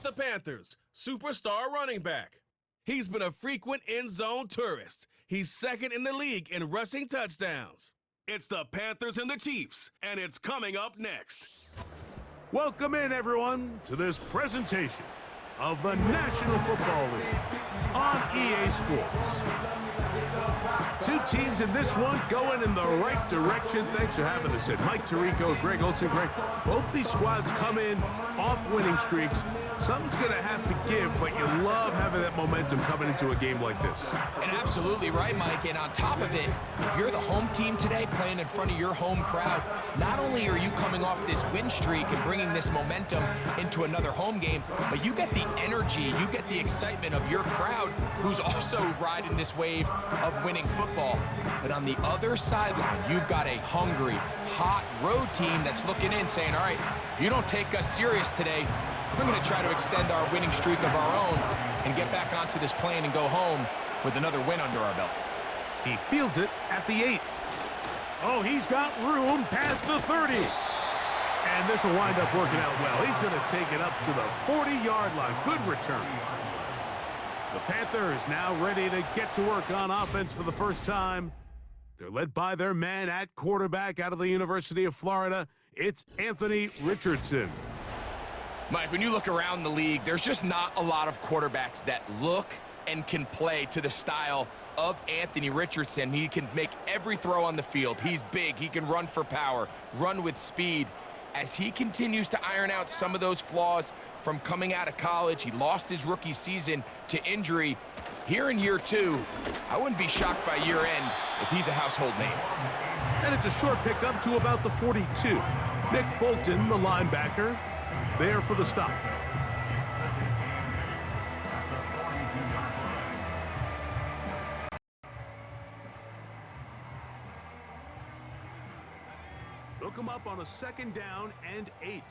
the Panthers, superstar running back. He's been a frequent end-zone tourist. He's second in the league in rushing touchdowns. It's the Panthers and the Chiefs, and it's coming up next. Welcome in, everyone, to this presentation of the National Football League on EA Sports. Two teams in this one going in the right direction. Thanks for having us in. Mike Tirico, Greg Olson. Greg, both these squads come in off winning streaks. Something's going to have to give, but you love having that momentum coming into a game like this. And absolutely right, Mike. And on top of it, if you're the home team today playing in front of your home crowd, not only are you coming off this win streak and bringing this momentum into another home game, but you get the energy, you get the excitement of your crowd who's also riding this wave of winning football. But on the other sideline, you've got a hungry, hot road team that's looking in saying, all right, if you don't take us serious today, we're going to try to extend our winning streak of our own and get back onto this plane and go home with another win under our belt. He fields it at the 8. Oh, he's got room past the 30. And this will wind up working out well. He's going to take it up to the 40-yard line. Good return. The Panthers now ready to get to work on offense for the first time. They're led by their man at quarterback out of the University of Florida. It's Anthony Richardson. Mike, when you look around the league, there's just not a lot of quarterbacks that look and can play to the style of Anthony Richardson. He can make every throw on the field. He's big. He can run for power, run with speed. As he continues to iron out some of those flaws from coming out of college, he lost his rookie season to injury. Here in year 2, I wouldn't be shocked by year end if he's a household name. And it's a short pickup to about the 42. Nick Bolton, the linebacker, there for the stop. They'll come up on a 2nd down and 8.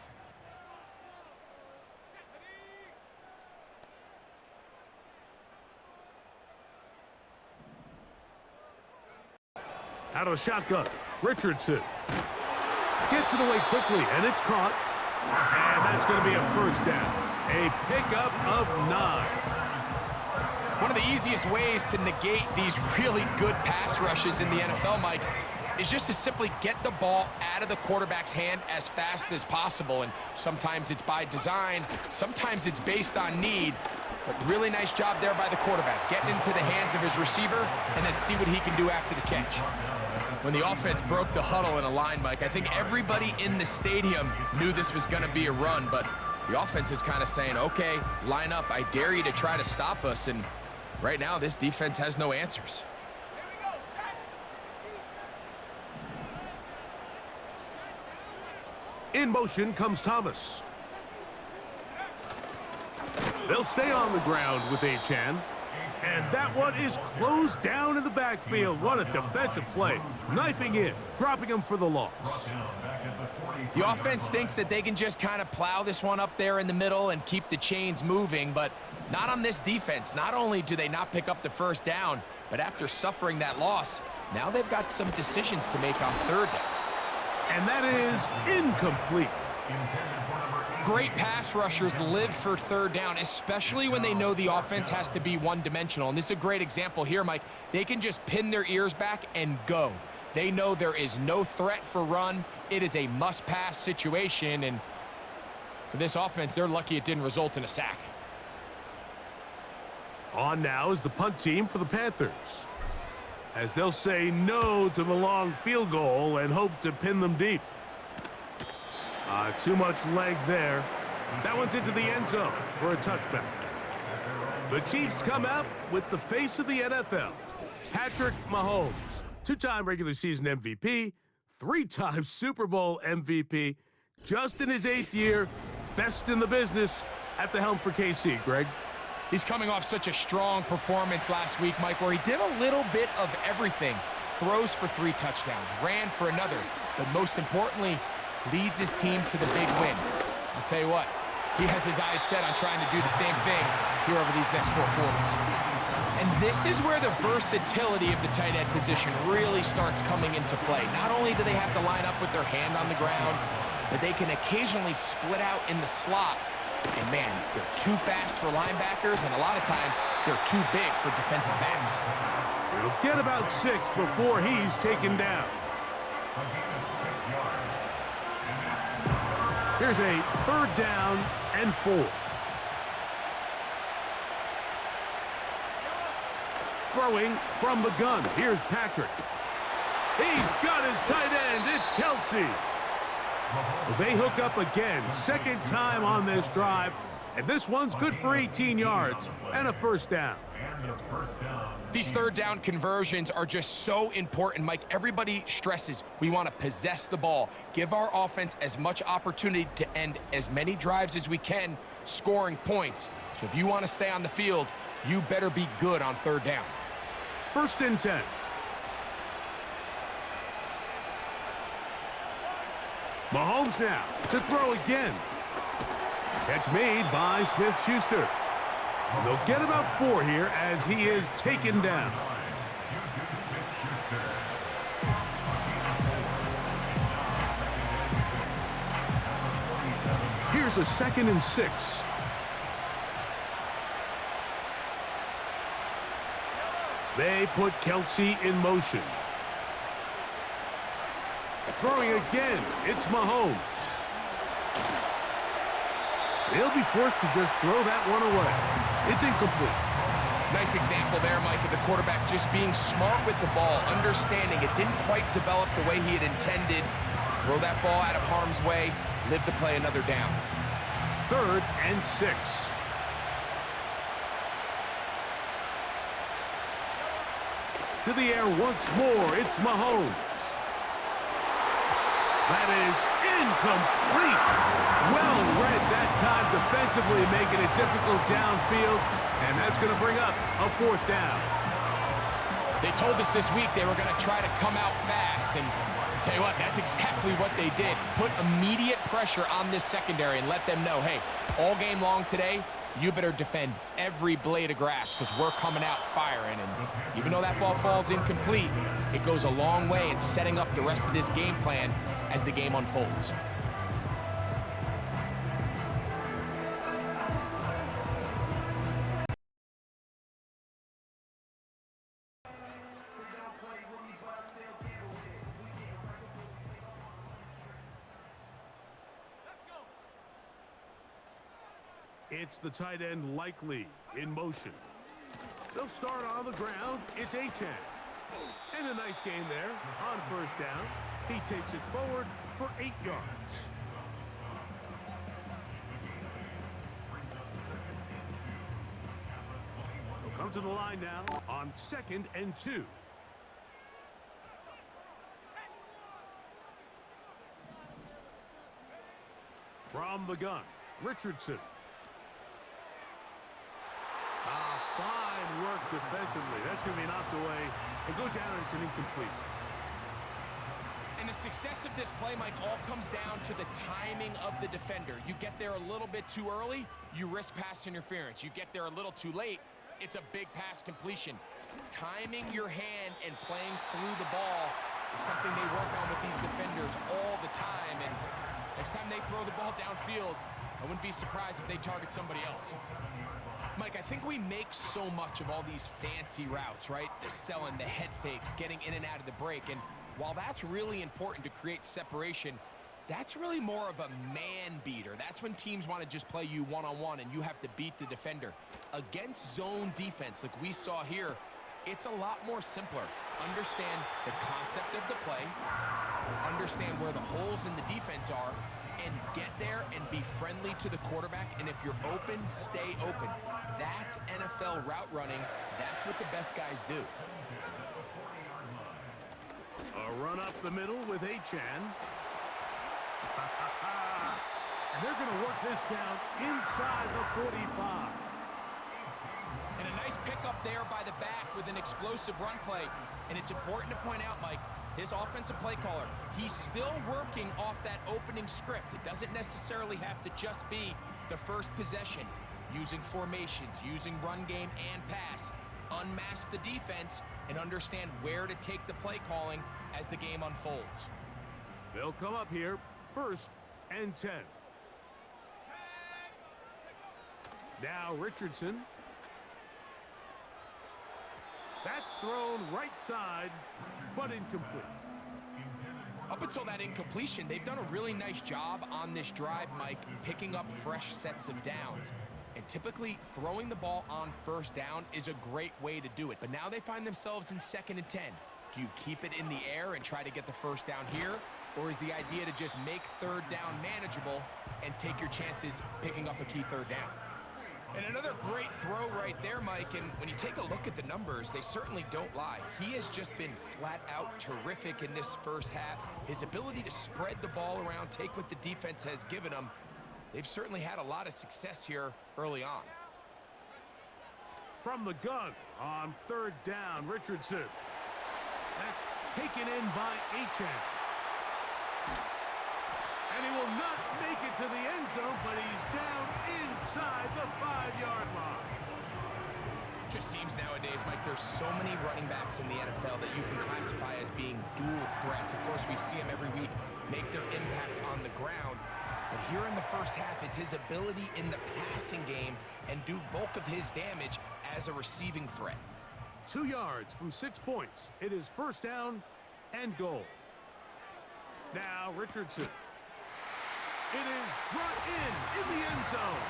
Out of the shotgun, Richardson gets it away quickly, and it's caught. And that's going to be a 1st down. A pickup of 9. One of the easiest ways to negate these really good pass rushes in the NFL, Mike, is just to simply get the ball out of the quarterback's hand as fast as possible. And sometimes it's by design, sometimes it's based on need. But really nice job there by the quarterback, getting into the hands of his receiver and then see what he can do after the catch. When the offense broke the huddle in a line, Mike, I think everybody in the stadium knew this was going to be a run, but the offense is kind of saying, okay, line up, I dare you to try to stop us, and right now this defense has no answers. In motion comes Thomas. They'll stay on the ground with Achan. And that one is closed down in the backfield. What a defensive play. Knifing in, dropping him for the loss. The offense thinks that they can just kind of plow this one up there in the middle and keep the chains moving, but not on this defense. Not only do they not pick up the 1st down, but after suffering that loss, now they've got some decisions to make on 3rd down. And that is incomplete. Great pass rushers live for 3rd down, especially when they know the offense has to be one-dimensional. And this is a great example here, Mike. They can just pin their ears back and go. They know there is no threat for run. It is a must-pass situation. And for this offense, they're lucky it didn't result in a sack. On now is the punt team for the Panthers, as they'll say no to the long field goal and hope to pin them deep. Too much leg there. That one's into the end zone for a touchback. The Chiefs come out with the face of the NFL, Patrick Mahomes, 2-time regular season MVP, 3-time Super Bowl MVP, just in his 8th year, best in the business at the helm for KC. Greg? He's coming off such a strong performance last week, Mike, where he did a little bit of everything. Throws for 3 touchdowns, ran for another, but most importantly, leads his team to the big win. I'll tell you what, he has his eyes set on trying to do the same thing here over these next 4 quarters. And this is where the versatility of the tight end position really starts coming into play. Not only do they have to line up with their hand on the ground, but they can occasionally split out in the slot And man, they're too fast for linebackers, and a lot of times they're too big for defensive backs. He'll get about 6 before he's taken down. Here's a 3rd down and 4. Throwing from the gun. Here's Patrick. He's got his tight end. It's Kelsey. They hook up again. 2nd time on this drive. And this one's good for 18 yards and a 1st down. These 3rd down conversions are just so important, Mike. Everybody stresses we want to possess the ball, give our offense as much opportunity to end as many drives as we can, scoring points. So if you want to stay on the field, you better be good on 3rd down. 1st and 10. Mahomes now to throw again. Catch made by Smith-Schuster. And they'll get about 4 here as he is taken down. Here's a 2nd and 6. They put Kelsey in motion. Throwing again, it's Mahomes. They'll be forced to just throw that one away. It's incomplete. Nice example there, Mike, of the quarterback just being smart with the ball, understanding it didn't quite develop the way he had intended. Throw that ball out of harm's way, live to play another down. 3rd and 6. To the air once more, it's Mahomes. That is incomplete. Well read that time defensively, making it difficult downfield, and that's going to bring up a 4th down. They told us this week they were going to try to come out fast, and I'll tell you what, that's exactly what they did. Put immediate pressure on this secondary and let them know, hey, all game long today, you better defend every blade of grass because we're coming out firing. And even though that ball falls incomplete, it goes a long way in setting up the rest of this game plan as the game unfolds. It's the tight end Likely in motion. They'll start on the ground. It's Achane. And a nice gain there on 1st down. He takes it forward for 8 yards. He'll come to the line now on 2nd and 2. From the gun, Richardson. Fine work defensively. That's going to be knocked away and go down as an incompletion. And the success of this play, Mike, all comes down to the timing of the defender. You get there a little bit too early, you risk pass interference. You get there a little too late, it's a big pass completion. Timing your hand and playing through the ball is something they work on with these defenders all the time. And next time they throw the ball downfield, I wouldn't be surprised if they target somebody else. Mike, I think we make so much of all these fancy routes, right? The selling, the head fakes, getting in and out of the break. And while that's really important to create separation, that's really more of a man beater. That's when teams want to just play you one-on-one and you have to beat the defender. Against zone defense, like we saw here, it's a lot more simpler. Understand the concept of the play, understand where the holes in the defense are, and get there and be friendly to the quarterback. And if you're open, stay open. That's NFL route running. That's what the best guys do. A run up the middle with Achane. And they're going to work this down inside the 45. And a nice pickup there by the back with an explosive run play. And it's important to point out, Mike, his offensive play caller, he's still working off that opening script. It doesn't necessarily have to just be the first possession. Using formations, using run game and pass. Unmask the defense and understand where to take the play calling as the game unfolds. They'll come up here, 1st and 10. Now Richardson. That's thrown right side, but incomplete. Up until that incompletion, they've done a really nice job on this drive, Mike, picking up fresh sets of downs. And typically, throwing the ball on first down is a great way to do it. But now they find themselves in 2nd and 10. Do you keep it in the air and try to get the first down here? Or is the idea to just make 3rd down manageable and take your chances picking up a key 3rd down? And another great throw right there, Mike, and when you take a look at the numbers, they certainly don't lie. He has just been flat out terrific in this first half. His ability to spread the ball around, take what the defense has given him, they've certainly had a lot of success here early on. From the gun on 3rd down, Richardson. That's taken in by Achane. And he will not make it to the end zone, but he's down inside the 5-yard line. Just seems nowadays, Mike, there's so many running backs in the NFL that you can classify as being dual threats. Of course, we see them every week make their impact on the ground. But here in the first half, it's his ability in the passing game and do bulk of his damage as a receiving threat. 2 yards from 6 points. It is 1st down and goal. Now Richardson. It is brought in the end zone.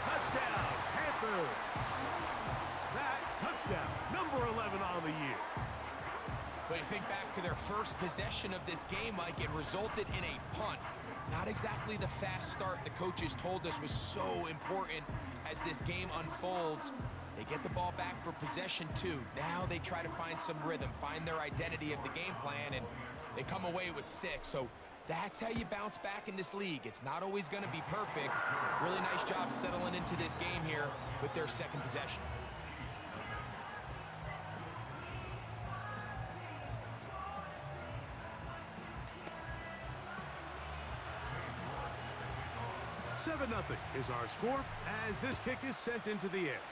Touchdown, Panthers. That touchdown, number 11 on the year. But you think back to their first possession of this game, Mike, it resulted in a punt. Not exactly the fast start the coaches told us was so important as this game unfolds. They get the ball back for possession 2. Now they try to find some rhythm, find their identity of the game plan, and they come away with 6. So that's how you bounce back in this league. It's not always going to be perfect. Really nice job settling into this game here with their 2nd possession. Seven 0 is our score as this kick is sent into the air.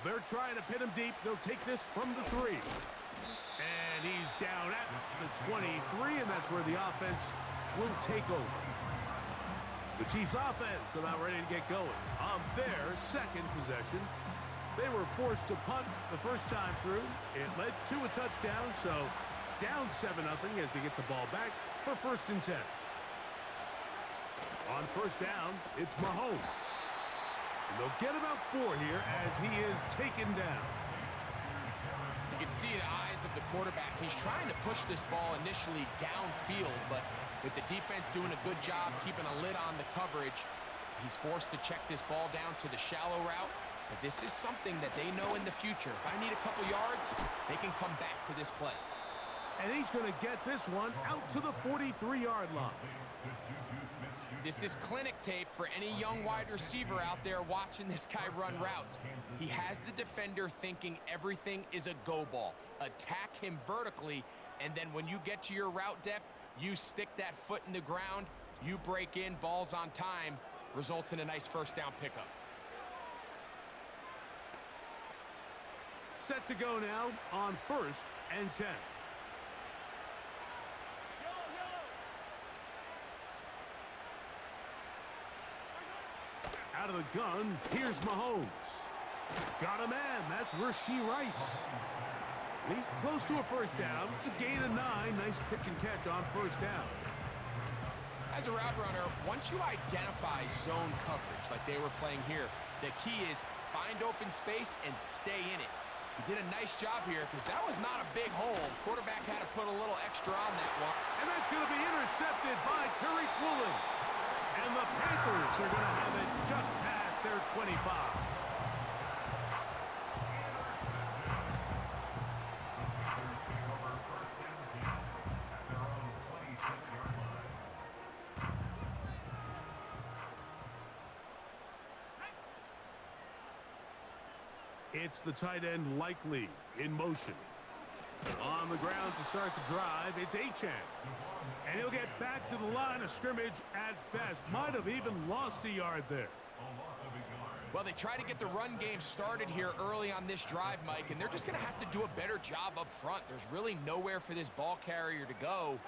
They're trying to pin him deep. They'll take this from the 3. And he's down at the 23, and that's where the offense will take over. The Chiefs' offense about ready to get going on their 2nd possession. They were forced to punt the first time through. It led to a touchdown, so down 7-0 as they get the ball back for 1st and 10. On 1st down, it's Mahomes. And they'll get about 4 here as he is taken down. You can see the eyes of the quarterback. He's trying to push this ball initially downfield, but with the defense doing a good job keeping a lid on the coverage, he's forced to check this ball down to the shallow route. But this is something that they know in the future. If I need a couple yards, they can come back to this play. And he's going to get this one out to the 43-yard line. This is clinic tape for any young wide receiver out there watching this guy run routes. He has the defender thinking everything is a go ball. Attack him vertically, and then when you get to your route depth, you stick that foot in the ground, you break in, balls on time, results in a nice 1st down pickup. Set to go now on 1st and 10. Out of the gun, here's Mahomes. Got a man, that's Rashee Rice. And he's close to a 1st down. The gain of 9, nice pitch and catch on 1st down. As a route runner, once you identify zone coverage like they were playing here, the key is find open space and stay in it. He did a nice job here because that was not a big hole. Quarterback had to put a little extra on that one. And that's going to be intercepted by Tariq Woolen. And the Panthers are going to have it just past their 25. It's the tight end Likely in motion. On the ground to start the drive, it's Achane. And he'll get back to the line of scrimmage at best. Might have even lost a yard there. Well, they try to get the run game started here early on this drive, Mike, and they're just going to have to do a better job up front. There's really nowhere for this ball carrier to go.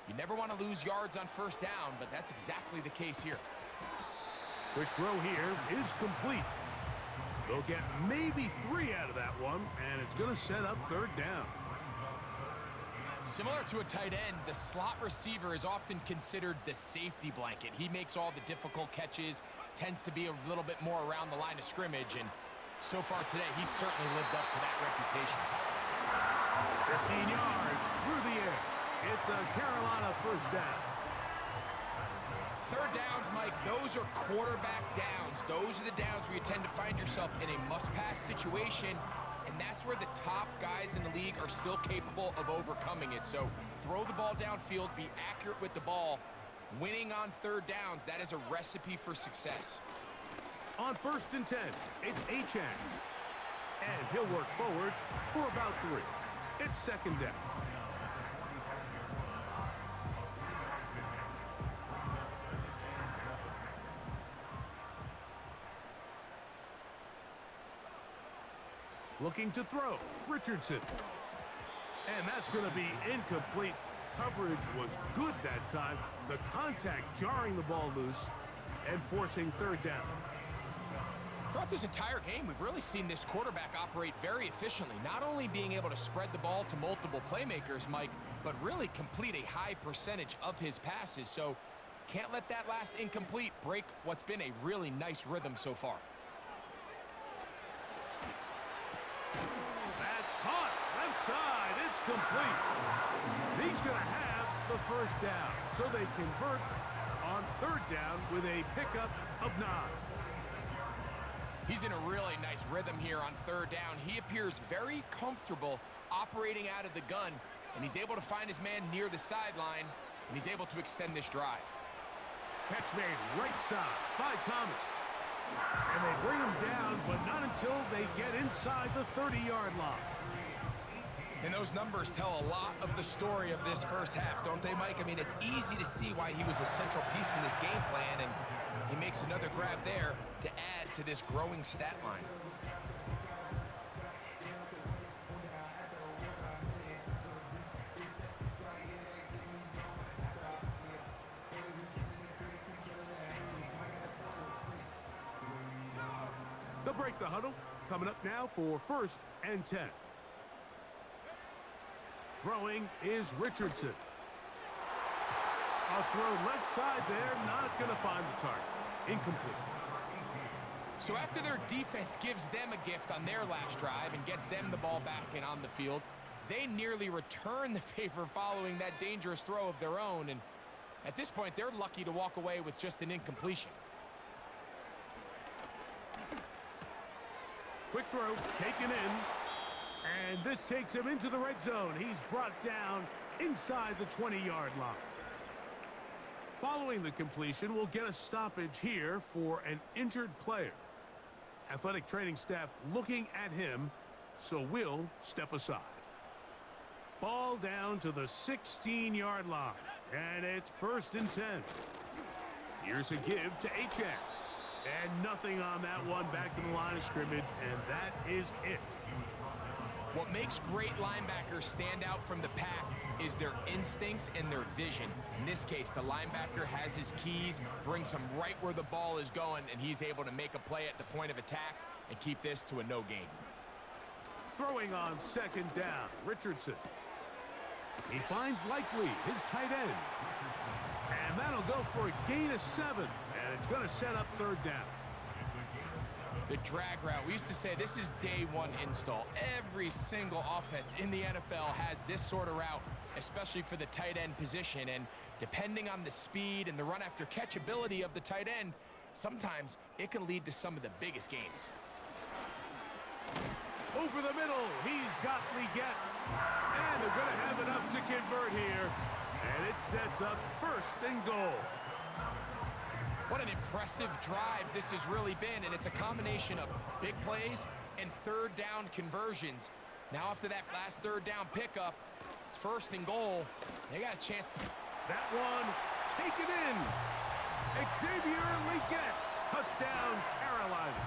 You never want to lose yards on 1st down, but that's exactly the case here. Quick throw here is complete. They'll get maybe 3 out of that one, and it's going to set up third down. Similar to a tight end, the slot receiver is often considered the safety blanket. He makes all the difficult catches, tends to be a little bit more around the line of scrimmage, and so far today, he's certainly lived up to that reputation. 15 yards through the air. It's a Carolina first down. Third downs, Mike, those are quarterback downs. Those are the downs where you tend to find yourself in a must-pass situation, and that's where the top guys in the league are still capable of overcoming it. So throw the ball downfield, be accurate with the ball. Winning on third downs, that is a recipe for success. On 1st and 10, it's Achane. And he'll work forward for about 3. It's second down. Looking to throw, Richardson. And that's going to be incomplete. Coverage was good that time. The contact jarring the ball loose and forcing third down. Throughout this entire game, we've really seen this quarterback operate very efficiently, not only being able to spread the ball to multiple playmakers, Mike, but really complete a high percentage of his passes. So can't let that last incomplete break what's been a really nice rhythm so far. That's caught. Left side. It's complete. He's going to have the first down. So they convert on third down with a pickup of 9. He's in a really nice rhythm here on third down. He appears very comfortable operating out of the gun, and he's able to find his man near the sideline, and he's able to extend this drive. Catch made right side by Thomas. And they bring him down, but not until they get inside the 30-yard line. And those numbers tell a lot of the story of this first half, don't they, Mike? I mean, it's easy to see why he was a central piece in this game plan, and he makes another grab there to add to this growing stat line. They'll break the huddle. Coming up now for 1st and 10. Throwing is Richardson. A throw left side there, not going to find the target. Incomplete. So after their defense gives them a gift on their last drive and gets them the ball back and on the field, they nearly return the favor following that dangerous throw of their own. And at this point, they're lucky to walk away with just an incompletion. Quick throw, taken in. And this takes him into the red zone. He's brought down inside the 20-yard line. Following the completion, we'll get a stoppage here for an injured player. Athletic training staff looking at him, so we'll step aside. Ball down to the 16-yard line, and it's 1st and 10. Here's a give to Achane. And nothing on that one, back to the line of scrimmage, and that is it. What makes great linebackers stand out from the pack is their instincts and their vision. In this case, the linebacker has his keys, brings him right where the ball is going, and he's able to make a play at the point of attack and keep this to a no gain. Throwing on 2nd down, Richardson. He finds Likely, his tight end. And that'll go for a gain of 7, and it's going to set up 3rd down. The drag route, we used to say this is day one install. Every single offense in the NFL has this sort of route, especially for the tight end position. And depending on the speed and the run after catch ability of the tight end, sometimes it can lead to some of the biggest gains. Over the middle, he's got Leggett. And they're going to have enough to convert here. And it sets up 1st and goal. What an impressive drive this has really been, and it's a combination of big plays and 3rd down conversions. Now after that last 3rd down pickup, it's 1st and goal. They got a chance. That one taken in. Xavier Leggett, touchdown Carolina.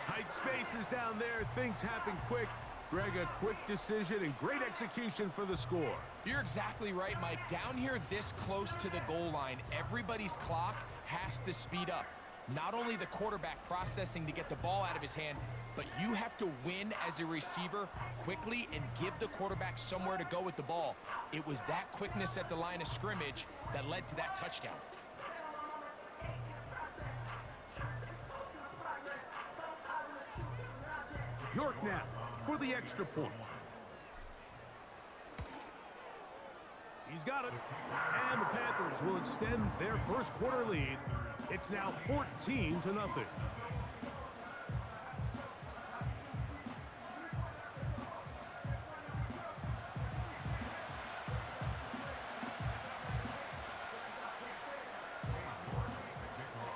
Tight spaces down there, things happen quick. Greg, a quick decision and great execution for the score. You're exactly right, Mike. Down here this close to the goal line, everybody's clock has to speed up. Not only the quarterback processing to get the ball out of his hand, but you have to win as a receiver quickly and give the quarterback somewhere to go with the ball. It was that quickness at the line of scrimmage that led to that touchdown. York now for the extra point. He's got it. And the Panthers will extend their first quarter lead. It's now 14-0.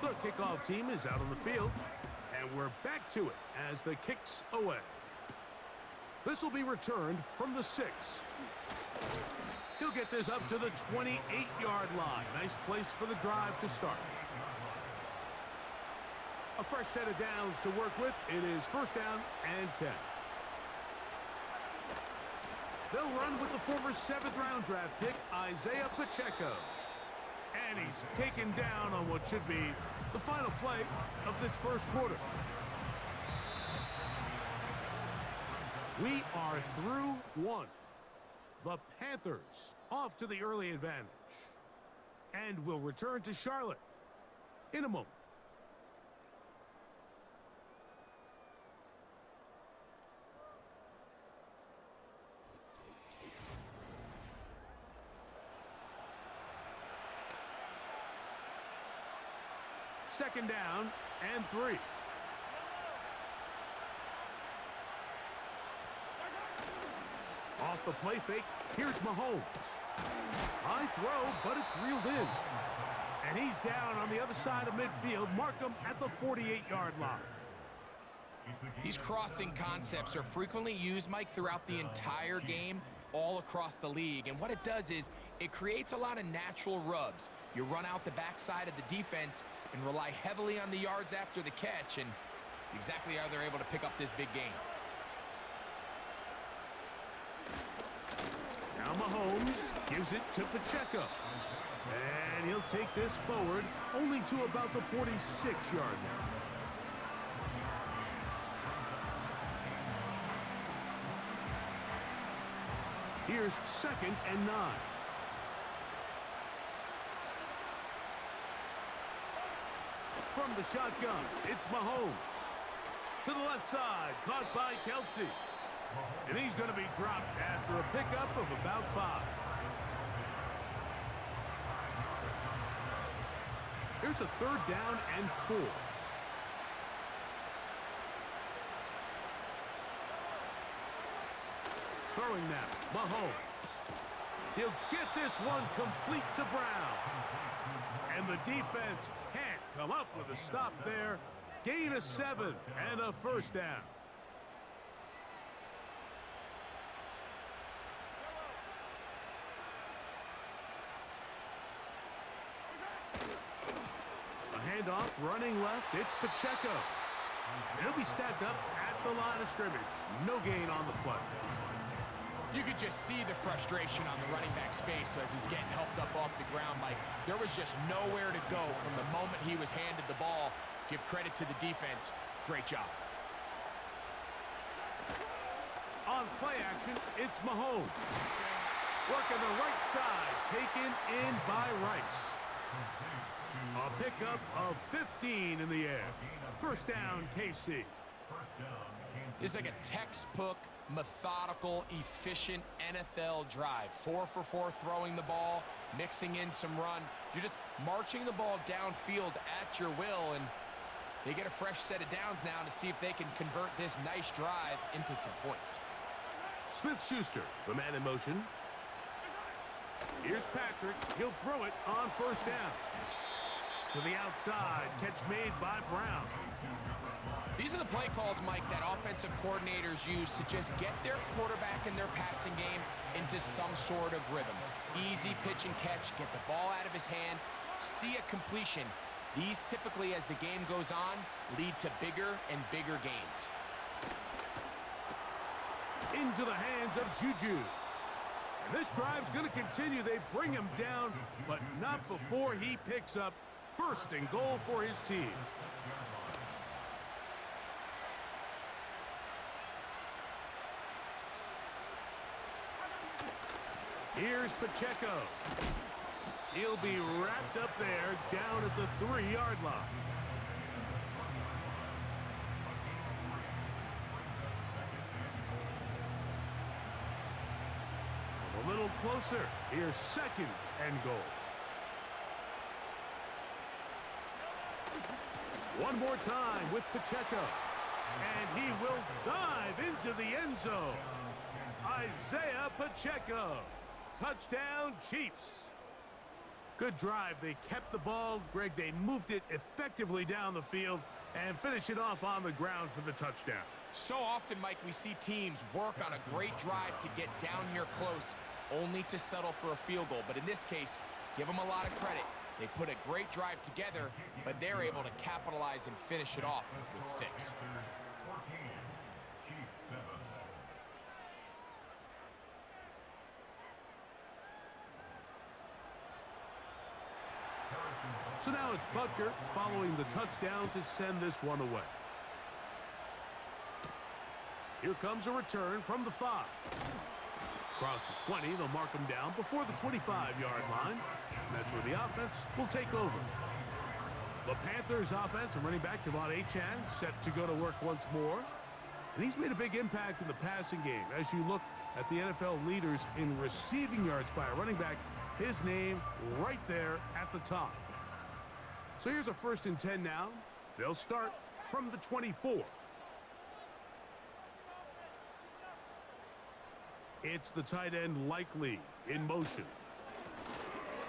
The kickoff team is out on the field. And we're back to it as the kick's away. This will be returned from the 6. He'll get this up to the 28-yard line. Nice place for the drive to start. A fresh set of downs to work with. It is first down and 10. They'll run with the former 7th-round draft pick, Isaiah Pacheco. And he's taken down on what should be the final play of this first quarter. We are through one. The Panthers off to the early advantage. And will return to Charlotte in a moment. Second down and 3. Off the play fake, here's Mahomes. High throw, but it's reeled in. And he's down on the other side of midfield. Mark him at the 48-yard line. These crossing concepts are frequently used, Mike, throughout the entire game, all across the league. And what it does is it creates a lot of natural rubs. You run out the backside of the defense and rely heavily on the yards after the catch, and it's exactly how they're able to pick up this big game. Now Mahomes gives it to Pacheco. And he'll take this forward only to about the 46-yard line. Here's second and 9. From the shotgun, it's Mahomes. To the left side, caught by Kelsey. And he's going to be dropped after a pickup of about 5. Here's a third down and 4. Throwing now, Mahomes. He'll get this one complete to Brown. And the defense can't come up with a stop there. Gain of 7 and a first down. A handoff running left. It's Pacheco. He'll be stacked up at the line of scrimmage. No gain on the play. You could just see the frustration on the running back's face as he's getting helped up off the ground, Mike. There was just nowhere to go from the moment he was handed the ball. Give credit to the defense. Great job. On play action, it's Mahomes. Working the right side, taken in by Rice. A pickup of 15 in the air. First down, KC. It's like a textbook, methodical, efficient NFL drive. 4 for 4 throwing the ball, mixing in some run. You're just marching the ball downfield at your will, and they get a fresh set of downs now to see if they can convert this nice drive into some points. Smith-Schuster, the man in motion. Here's Patrick. He'll throw it on first down. To the outside, catch made by Brown. These are the play calls, Mike, that offensive coordinators use to just get their quarterback and their passing game into some sort of rhythm. Easy pitch and catch, get the ball out of his hand, see a completion. These typically, as the game goes on, lead to bigger and bigger gains. into the hands of Juju. And this drive's going to continue. They bring him down, but not before he picks up first and goal for his team. Here's Pacheco. He'll be wrapped up there down at the 3-yard line. A little closer. Here's second and goal. One more time with Pacheco. And he will dive into the end zone. Isaiah Pacheco. Touchdown, Chiefs. Good drive. They kept the ball. Greg, they moved it effectively down the field and finish it off on the ground for the touchdown. So often, Mike, we see teams work on a great drive to get down here close, only to settle for a field goal. But in this case, give them a lot of credit. They put a great drive together, but they're able to capitalize and finish it off with 6. So now it's Butker following the touchdown to send this one away. Here comes a return from the 5. Across the 20, they'll mark him down before the 25-yard line. And that's where the offense will take over. The Panthers offense and running back Devon Achane set to go to work once more. And he's made a big impact in the passing game. As you look at the NFL leaders in receiving yards by a running back, his name right there at the top. So here's a 1st and 10 now. They'll start from the 24. It's the tight end Likely in motion.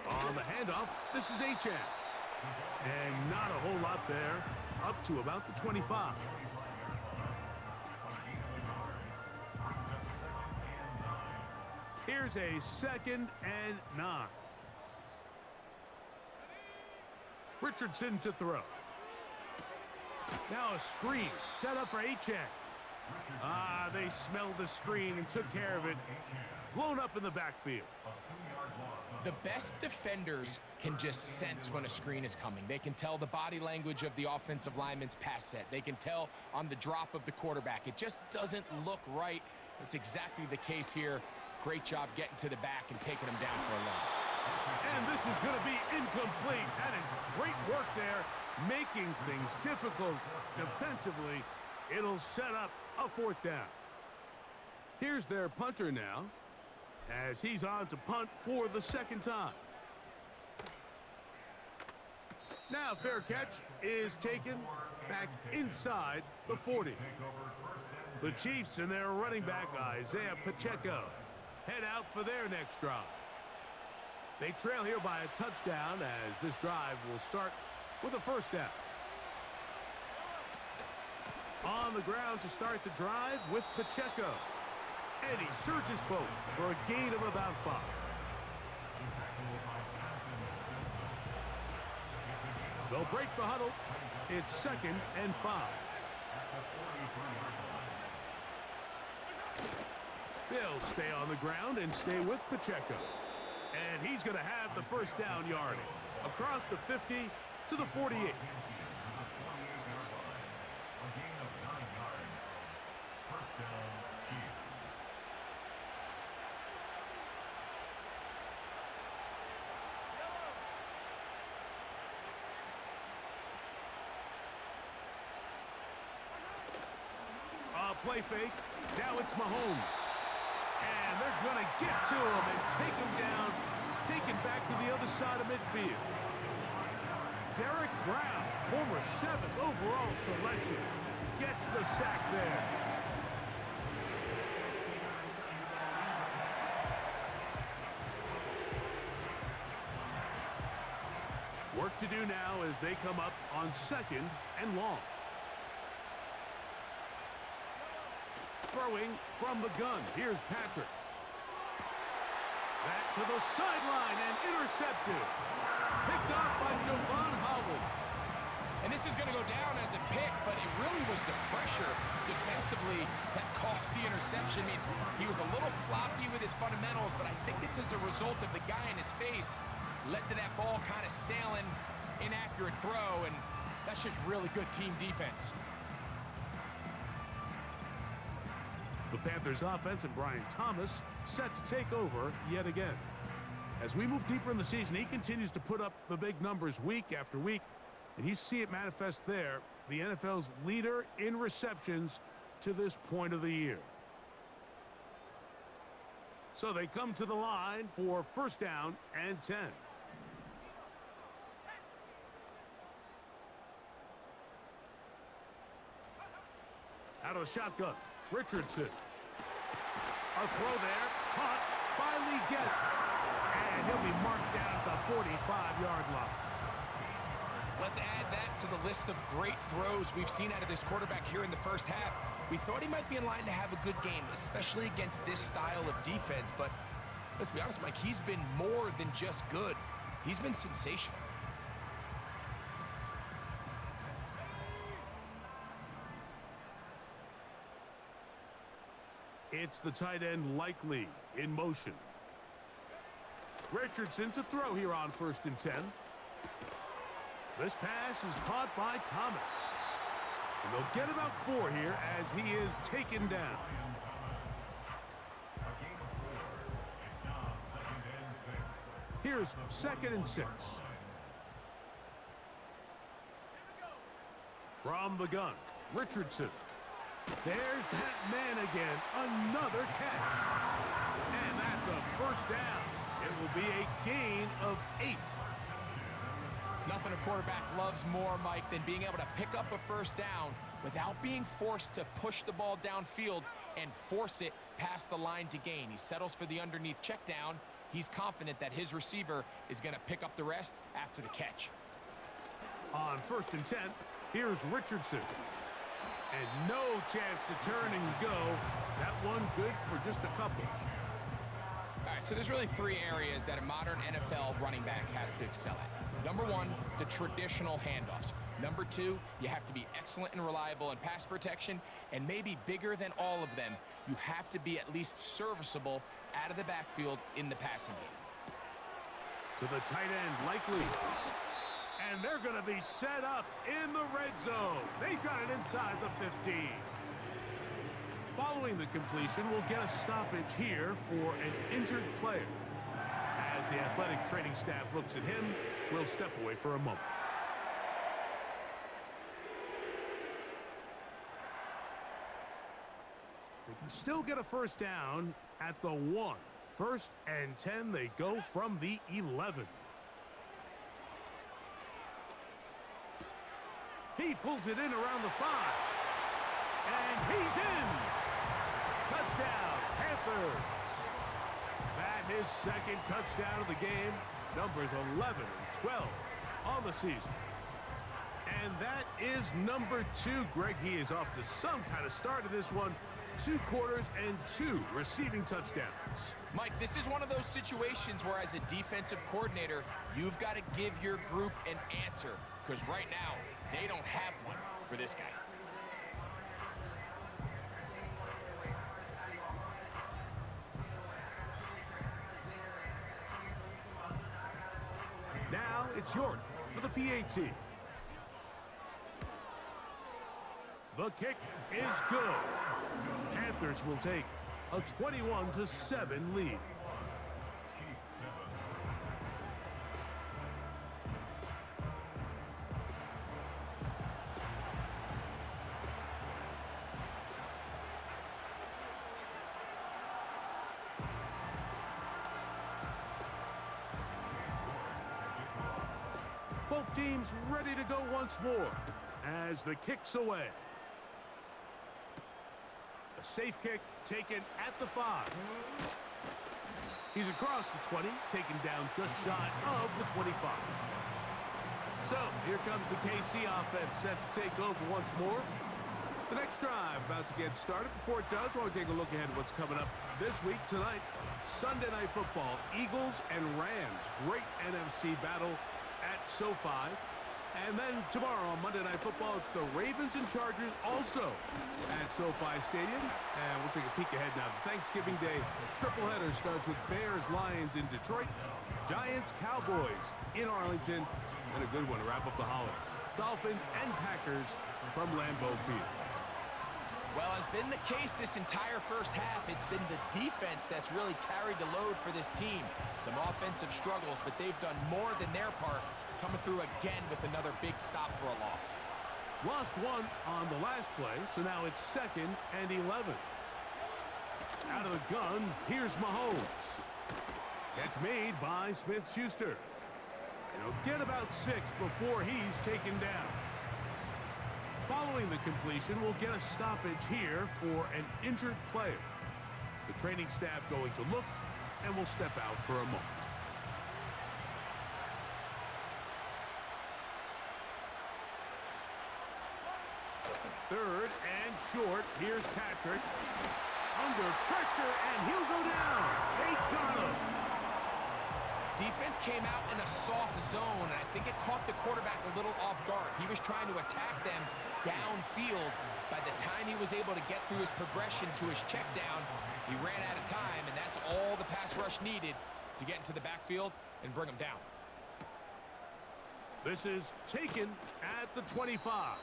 On the handoff, this is Achane. And not a whole lot there, up to about the 25. Here's a 2nd and 9. Richardson to throw. Now a screen set up for Achane. They smelled the screen and took care of it. Blown up in the backfield. The best defenders can just sense when a screen is coming. They can tell the body language of the offensive lineman's pass set. They can tell on the drop of the quarterback. It just doesn't look right. It's exactly the case here. Great job getting to the back and taking him down for a loss. And this is going to be incomplete. That is great work there, making things difficult defensively. It'll set up a 4th down. Here's their punter now, as he's on to punt for the 2nd time. Now fair catch is taken back inside the 40. The Chiefs and their running back Isaiah Pacheco head out for their next drive. They trail here by a touchdown as this drive will start with a 1st down. On the ground to start the drive with Pacheco. And he surges forward for a gain of about 5. They'll break the huddle. It's 2nd and 5. They'll stay on the ground and stay with Pacheco. And he's going to have the 1st down yardage. Across the 50 to the 48. Play fake. Now it's Mahomes. And they're going to get to him and take him down, take him back to the other side of midfield. Derek Brown, former 7th overall selection, gets the sack there. Work to do now as they come up on 2nd and long. Throwing from the gun. Here's Patrick. Back to the sideline and intercepted. Picked off by Javon Holland. And this is going to go down as a pick, but it really was the pressure defensively defensively that cost the interception. I mean, he was a little sloppy with his fundamentals, but I think it's as a result of the guy in his face led to that ball kind of sailing, inaccurate throw, and that's just really good team defense. The Panthers offense and Brian Thomas set to take over yet again. As we move deeper in the season, he continues to put up the big numbers week after week, and you see it manifest there, the NFL's leader in receptions to this point of the year. So they come to the line for first down and 10. Out of the shotgun, Richardson. A throw there, caught by Leggett. And he'll be marked down at the 45-yard line. Let's add that to the list of great throws we've seen out of this quarterback here in the first half. We thought he might be in line to have a good game, especially against this style of defense. But let's be honest, Mike, he's been more than just good. He's been sensational. It's the tight end Likely in motion. Richardson to throw here on first and 10. This pass is caught by Thomas. And they'll get about 4 here as he is taken down. Here's second and 6. From the gun, Richardson. There's that man again, another catch. And that's a first down. It will be a gain of 8. Nothing a quarterback loves more, Mike, than being able to pick up a first down without being forced to push the ball downfield and force it past the line to gain. He settles for the underneath check down. He's confident that his receiver is going to pick up the rest after the catch. On first and 10, here's Richardson. And no chance to turn and go. That one good for just a couple. All right, so there's really 3 areas that a modern NFL running back has to excel at. Number 1, the traditional handoffs. Number 2, you have to be excellent and reliable in pass protection. And maybe bigger than all of them, you have to be at least serviceable out of the backfield in the passing game. To the tight end, Likely. And they're going to be set up in the red zone. They've got it inside the 15. Following the completion, we'll get a stoppage here for an injured player. As the athletic training staff looks at him, we'll step away for a moment. They can still get a first down at the 1. First and 10, they go from the 11. He pulls it in around the 5. And he's in. Touchdown, Panthers. That his second touchdown of the game. Numbers 11 and 12 on the season. And that is number 2. Greg, he is off to some kind of start in this one. 2 quarters and 2 receiving touchdowns. Mike, this is one of those situations where as a defensive coordinator, you've got to give your group an answer. Because right now, they don't have one for this guy. Now it's York for the PAT. The kick is good. Panthers will take a 21-7 lead. Both teams ready to go once more as the kick's away. A safe kick taken at the 5. He's across the 20, taken down just shy of the 25. So here comes the KC offense set to take over once more. The next drive about to get started. Before it does, I want to take a look ahead at what's coming up this week. Tonight, Sunday Night Football, Eagles and Rams. Great NFC battle at SoFi. And then tomorrow on Monday Night Football, it's the Ravens and Chargers also at SoFi Stadium. And we'll take a peek ahead now. Thanksgiving Day triple header starts with Bears-Lions in Detroit, Giants-Cowboys in Arlington, and a good one to wrap up the holiday. Dolphins and Packers from Lambeau Field. Well, as been the case this entire first half, it's been the defense that's really carried the load for this team. Some offensive struggles, but they've done more than their part, coming through again with another big stop for a loss. Lost one on the last play, so now it's 2nd and 11. Out of the gun, here's Mahomes. Catch made by Smith-Schuster. And he'll get about 6 before he's taken down. Following the completion, we'll get a stoppage here for an injured player. The training staff going to look, and will step out for a moment. Third and short. Here's Patrick. Under pressure, and he'll go down. They got him. Defense came out in a soft zone, and I think it caught the quarterback a little off guard. He was trying to attack them downfield. By the time he was able to get through his progression to his check down, he ran out of time, and that's all the pass rush needed to get into the backfield and bring him down. This is taken at the 25.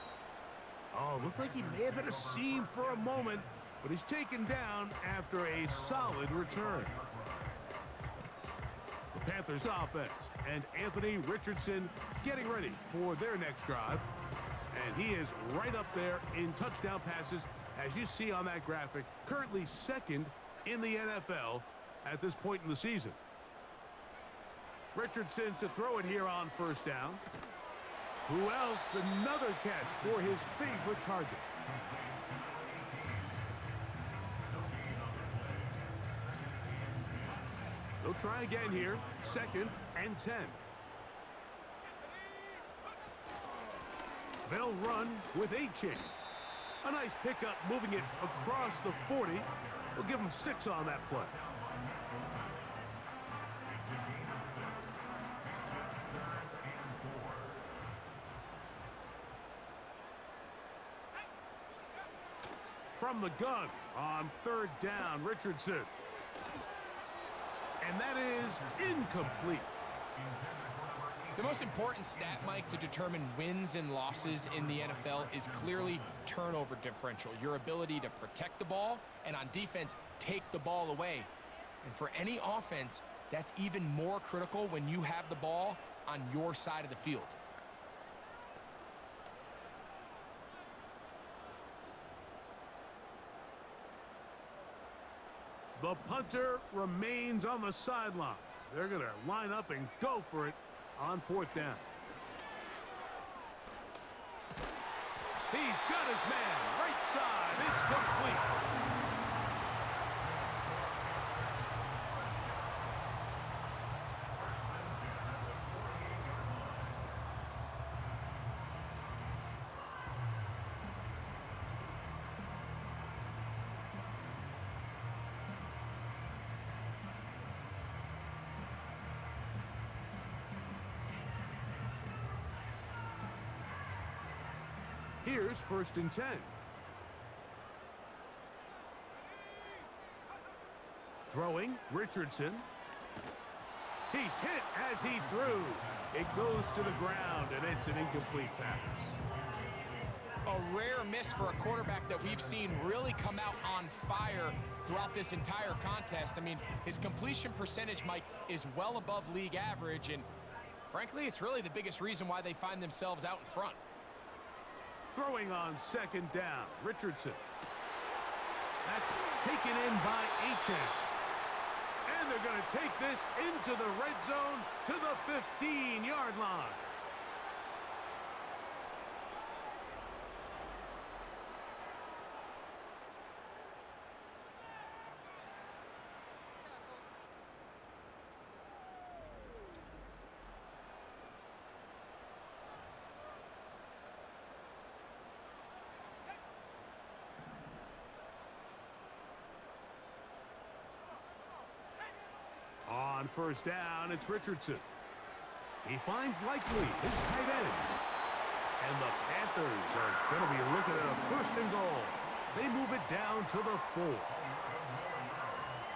Oh, looked like he may have hit a seam for a moment, but he's taken down after a solid return. The Panthers offense and Anthony Richardson getting ready for their next drive. And he is right up there in touchdown passes, as you see on that graphic, currently 2nd in the NFL at this point in the season. Richardson to throw it here on 1st down. Who else? Another catch for his favorite target. They'll try again here, 2nd and 10. They'll run with A-Chain. A nice pickup, moving it across the 40. We'll give them 6 on that play. From the gun on 3rd down, Richardson. And that is incomplete. The most important stat, Mike, to determine wins and losses in the NFL is clearly turnover differential, your ability to protect the ball and on defense, take the ball away. And for any offense, that's even more critical when you have the ball on your side of the field. The punter remains on the sideline. They're going to line up and go for it on 4th down. He's got his man, right side. It's complete. Here's 1st and 10. Throwing, Richardson. He's hit as he threw. It goes to the ground, and it's an incomplete pass. A rare miss for a quarterback that we've seen really come out on fire throughout this entire contest. I mean, his completion percentage, Mike, is well above league average, and frankly, it's really the biggest reason why they find themselves out in front. Throwing on 2nd down, Richardson. That's taken in by A-Chain. And they're going to take this into the red zone to the 15-yard line. On 1st down, it's Richardson. He finds Likely, his tight end. are going to be looking at a 1st and goal. They move it down to the 4.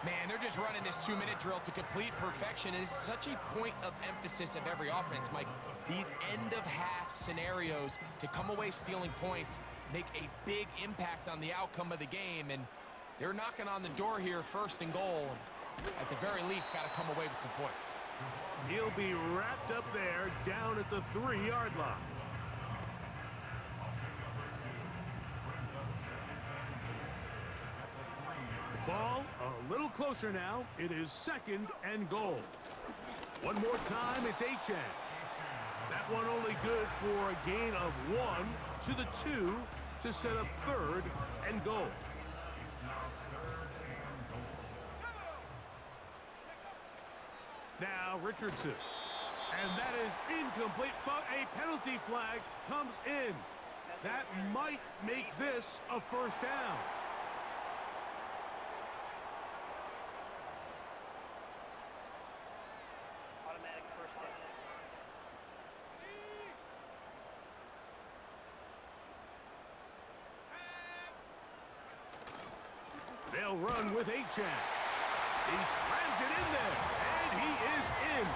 Man, they're just running this 2-minute drill to complete perfection. It is such a point of emphasis of every offense, Mike. These end-of-half scenarios to come away stealing points make a big impact on the outcome of the game, and they're knocking on the door here, 1st and goal. At the very least, got to come away with some points. He'll be wrapped up there down at the 3-yard line. Ball a little closer now. It is 2nd and goal. One more time, it's Achane. That one only good for a gain of 1 to the 2 to set up 3rd and goal. Now Richardson. And that is incomplete, but a penalty flag comes in. That might make this a 1st down. Automatic 1st down. They'll run with Achane. He slams it in there, and he is in.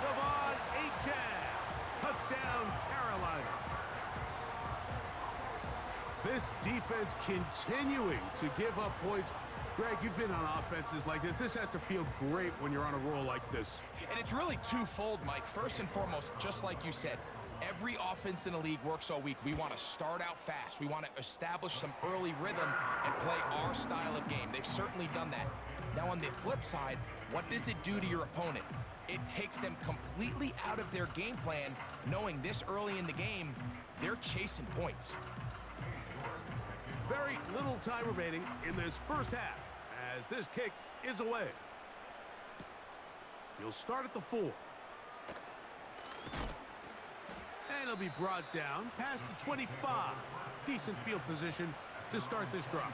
Devon Achane. Touchdown, Carolina. This defense continuing to give up points. Greg, you've been on offenses like this. This has to feel great when you're on a roll like this. And it's really twofold, Mike. First and foremost, just like you said, every offense in the league works all week. We want to start out fast. We want to establish some early rhythm and play our style of game. They've certainly done that. Now, on the flip side, what does it do to your opponent? It takes them completely out of their game plan, knowing this early in the game, they're chasing points. Very little time remaining in this 1st half as this kick is away. He'll start at the 4. And he'll be brought down past the 25. Decent field position to start this drive.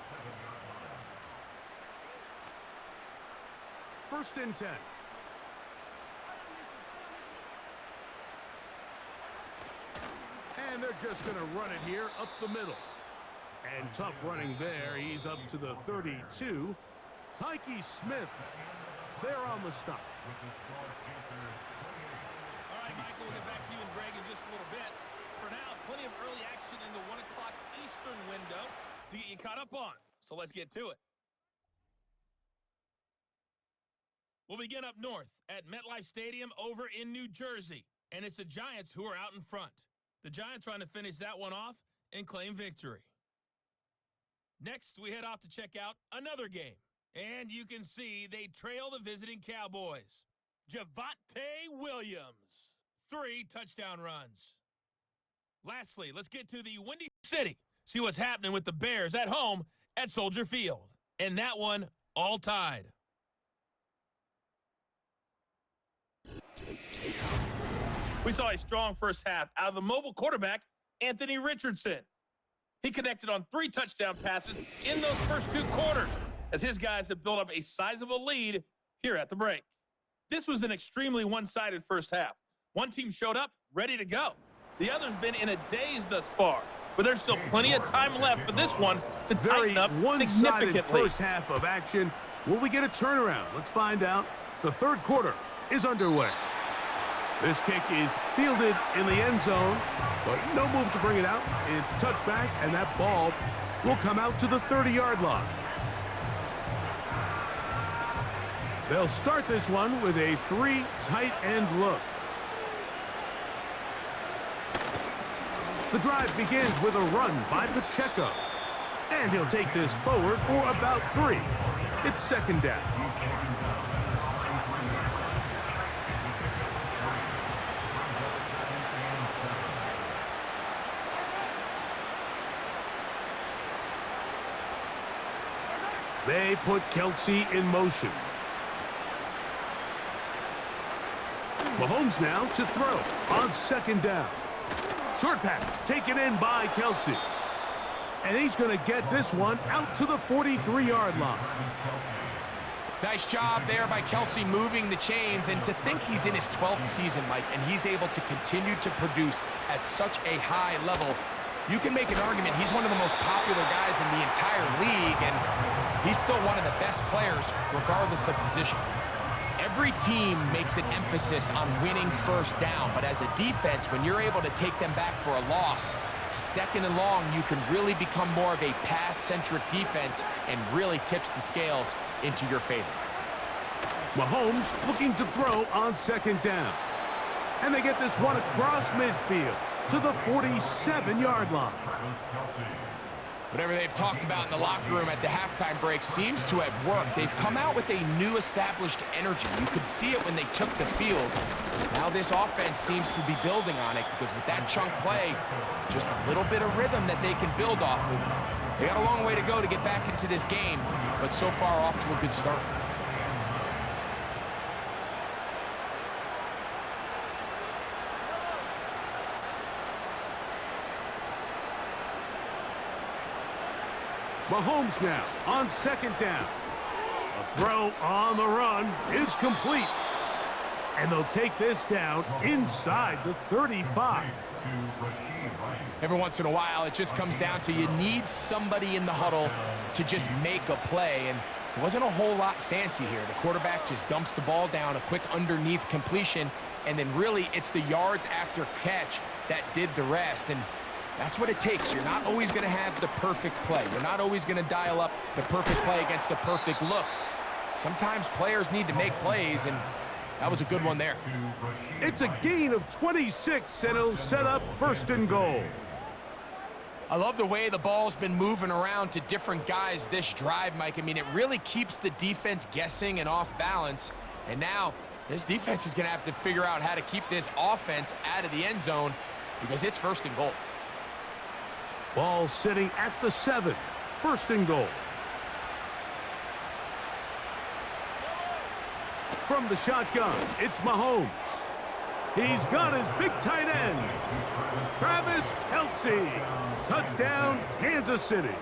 1st and 10. And they're just going to run it here up the middle. And tough running there. He's up to the 32. Tyke Smith there on the stop. All right, Michael, we'll get back to you and Greg in just a little bit. For now, plenty of early action in the 1 o'clock Eastern window to get you caught up on. So let's get to it. We'll begin up north at MetLife Stadium over in New Jersey. And it's the Giants who are out in front. The Giants trying to finish that one off and claim victory. Next, we head off to check out another game. And you can see they trail the visiting Cowboys. Javonte Williams, 3 touchdown runs. Lastly, let's get to the Windy City. See what's happening with the Bears at home at Soldier Field. And that one all tied. We saw a strong 1st half out of the mobile quarterback, Anthony Richardson. He connected on 3 touchdown passes in those first 2 quarters as his guys have built up a sizable lead here at the break. This was an extremely one-sided 1st half. One team showed up ready to go. The other's been in a daze thus far, but there's still plenty of time left for this one to tighten up significantly. 1-sided 1st half of action. Will we get a turnaround? Let's find out. The 3rd quarter is underway. This kick is fielded in the end zone, but no move to bring it out. It's touchback, and that ball will come out to the 30-yard line. They'll start this one with a 3 tight end look. The drive begins with a run by Pacheco. And he'll take this forward for about 3. It's 2nd down. They put Kelsey in motion. Mahomes now to throw on 2nd down. Short pass taken in by Kelsey. And he's going to get this one out to the 43-yard line. Nice job there by Kelsey moving the chains, and to think he's in his 12th season, Mike, and he's able to continue to produce at such a high level, you can make an argument he's one of the most popular guys in the entire league, and he's still one of the best players regardless of position. Every team makes an emphasis on winning first down, but as a defense, when you're able to take them back for a loss, second and long, you can really become more of a pass-centric defense and really tips the scales into your favor. Mahomes looking to throw on second down. And they get this one across midfield to the 47-yard line. Whatever they've talked about in the locker room at the halftime break seems to have worked. They've come out with a new established energy. You could see it when they took the field. Now this offense seems to be building on it because with that chunk play, just a little bit of rhythm that they can build off of. They got a long way to go to get back into this game, but so far off to a good start. Mahomes now on second down. A throw on the run is complete. And they'll take this down inside the 35. Every once in a while, it just comes down to you need somebody in the huddle to just make a play. And it wasn't a whole lot fancy here. The quarterback just dumps the ball down, a quick underneath completion, and then really it's the yards after catch that did the rest. And that's what it takes. You're not always going to have the perfect play. You're not always going to dial up the perfect play against the perfect look. Sometimes players need to make plays, and that was a good one there. It's a gain of 26, and it'll set up first and goal. I love the way the ball's been moving around to different guys this drive, Mike. I mean, it really keeps the defense guessing and off balance. And now this defense is going to have to figure out how to keep this offense out of the end zone because it's first and goal. Ball sitting at the 7. First and goal. From the shotgun, it's Mahomes. He's got his big tight end, Travis Kelce. Touchdown, Kansas City.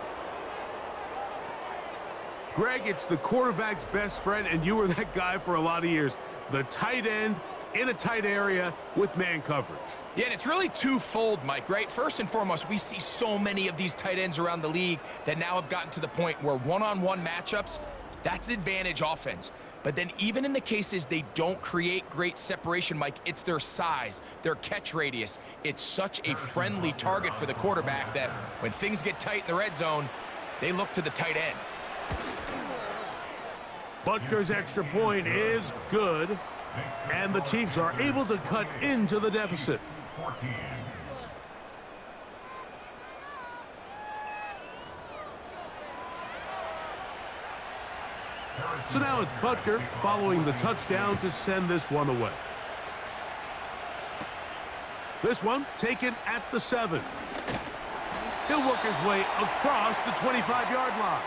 Greg, it's the quarterback's best friend, and you were that guy for a lot of years. The tight end in a tight area with man coverage. Yeah, and it's really twofold, Mike, right? First and foremost, we see so many of these tight ends around the league that now have gotten to the point where one-on-one matchups, that's advantage offense. But then even in the cases they don't create great separation, Mike, it's their size, their catch radius. It's such a friendly target for the quarterback that when things get tight in the red zone, they look to the tight end. Butker's extra point is good. And the Chiefs are able to cut into the deficit. So now it's Butker following the touchdown to send this one away. This one taken at the 7. He'll work his way across the 25-yard line.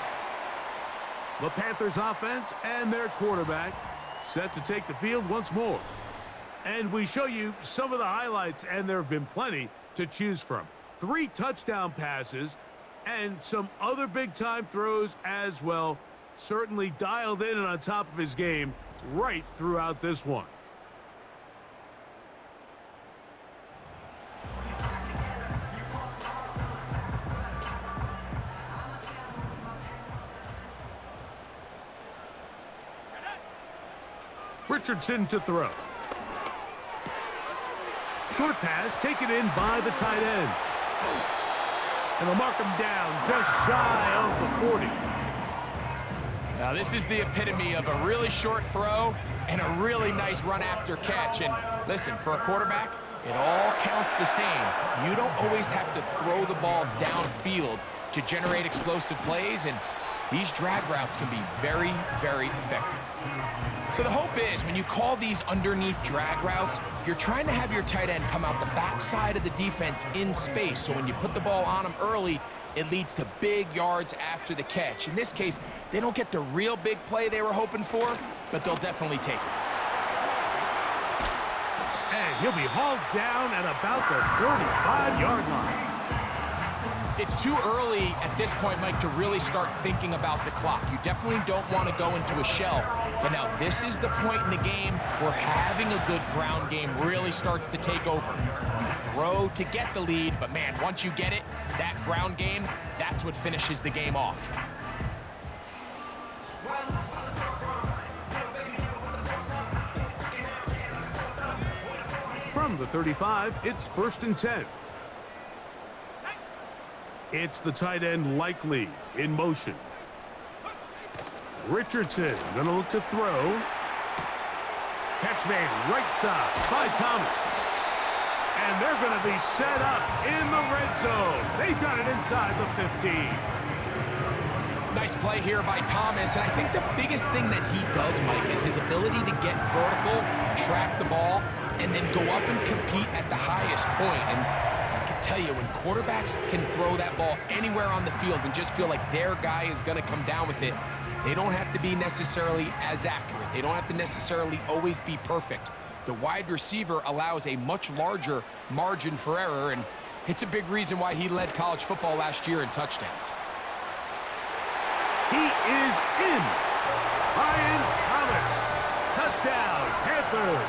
The Panthers offense and their quarterback set to take the field once more. And we show you some of the highlights, and there have been plenty to choose from. 3 touchdown passes and some other big-time throws as well. Certainly dialed in and on top of his game right throughout this one. Richardson to throw. Short pass taken in by the tight end. And they'll mark him down just shy of the 40. Now this is the epitome of a really short throw and a really nice run after catch. And listen, for a quarterback, it all counts the same. You don't always have to throw the ball downfield to generate explosive plays, and these drag routes can be very, very effective. So the hope is when you call these underneath drag routes, you're trying to have your tight end come out the backside of the defense in space. So when you put the ball on him early, it leads to big yards after the catch. In this case, they don't get the real big play they were hoping for, but they'll definitely take it. And he'll be hauled down at about the 35-yard line. It's too early at this point, Mike, to really start thinking about the clock. You definitely don't want to go into a shell. But now this is the point in the game where having a good ground game really starts to take over. You throw to get the lead, but man, once you get it, that ground game, that's what finishes the game off. From the 35, it's 1st and 10. It's the tight end Likely in motion. Richardson going to look to throw. Catch made right side by Thomas. And they're going to be set up in the red zone. They've got it inside the 15. Nice play here by Thomas, and I think the biggest thing that he does, Mike, is his ability to get vertical, track the ball, and then go up and compete at the highest point. And I can tell you, when quarterbacks can throw that ball anywhere on the field and just feel like their guy is going to come down with it, they don't have to be necessarily as accurate. They don't have to necessarily always be perfect. The wide receiver allows a much larger margin for error, and it's a big reason why he led college football last year in touchdowns. He is in. Brian Thomas. Touchdown, Panthers.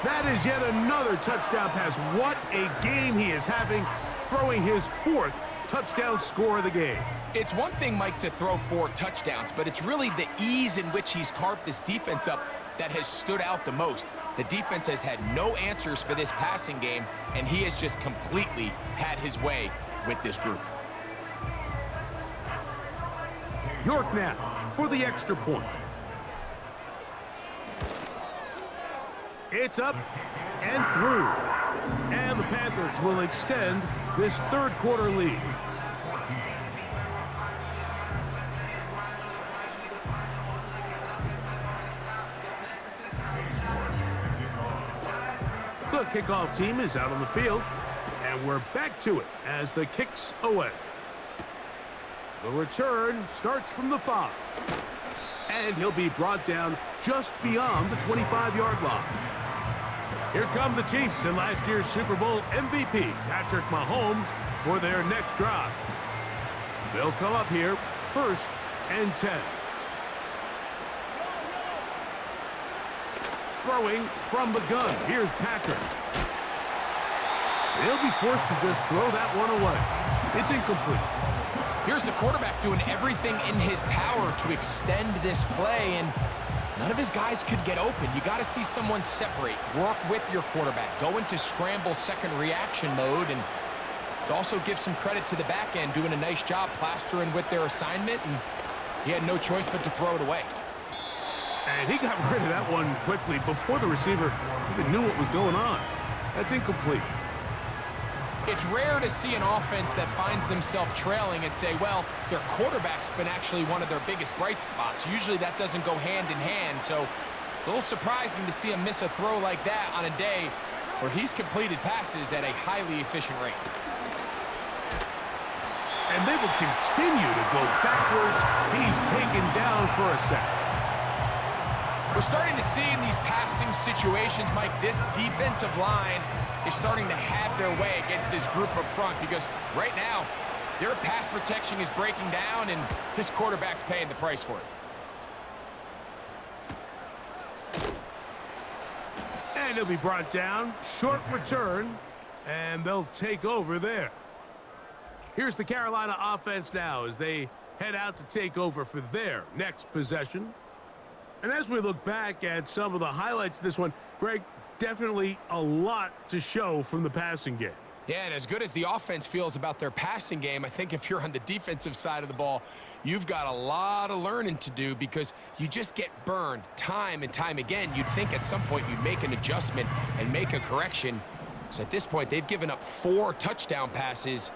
That is yet another touchdown pass. What a game he is having, throwing his 4th touchdown score of the game. It's one thing, Mike, to throw 4 touchdowns, but it's really the ease in which he's carved this defense up that has stood out the most. The defense has had no answers for this passing game, and he has just completely had his way with this group. York now for the extra point. It's up and through. And the Panthers will extend this 3rd quarter lead. The kickoff team is out on the field, and we're back to it as the kick's away. The return starts from the 5, and he'll be brought down just beyond the 25-yard line. Here come the Chiefs and last year's Super Bowl MVP, Patrick Mahomes, for their next drive. They'll come up here, 1st and 10. Throwing from the gun, here's Patrick. They'll be forced to just throw that one away. It's incomplete. Here's the quarterback doing everything in his power to extend this play, and none of his guys could get open. You got to see someone separate, work with your quarterback, go into scramble second reaction mode, and it also gives some credit to the back end doing a nice job plastering with their assignment, and he had no choice but to throw it away. And he got rid of that one quickly before the receiver even knew what was going on. That's incomplete. It's rare to see an offense that finds themselves trailing and say, well, their quarterback's been actually one of their biggest bright spots. Usually that doesn't go hand in hand, so it's a little surprising to see him miss a throw like that on a day where he's completed passes at a highly efficient rate. And they will continue to go backwards. He's taken down for a sack. We're starting to see in these passing situations, Mike, this defensive line is starting to have their way against this group up front, because right now their pass protection is breaking down and this quarterback's paying the price for it. And he'll be brought down. Short return, and they'll take over there. Here's the Carolina offense now as they head out to take over for their next possession. And as we look back at some of the highlights of this one, Greg, definitely a lot to show from the passing game. Yeah, and as good as the offense feels about their passing game, I think if you're on the defensive side of the ball, you've got a lot of learning to do, because you just get burned time and time again. You'd think at some point you'd make an adjustment and make a correction. So at this point, they've given up 4 touchdown passes.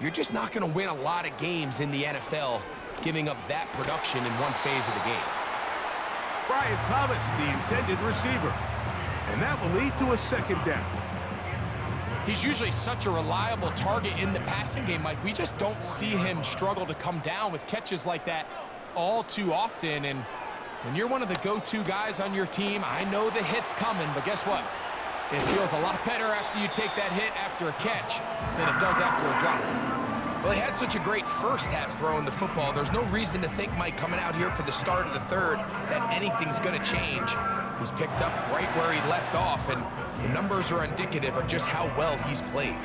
You're just not going to win a lot of games in the NFL giving up that production in one phase of the game. Brian Thomas, the intended receiver. And that will lead to a 2nd down. He's usually such a reliable target in the passing game, Mike. We just don't see him struggle to come down with catches like that all too often. And when you're one of the go-to guys on your team, I know the hit's coming, but guess what? It feels a lot better after you take that hit after a catch than it does after a drop. Well, he had such a great first half throwing the football. There's no reason to think, Mike, coming out here for the start of the 3rd, that anything's going to change. He's picked up right where he left off, and the numbers are indicative of just how well he's played.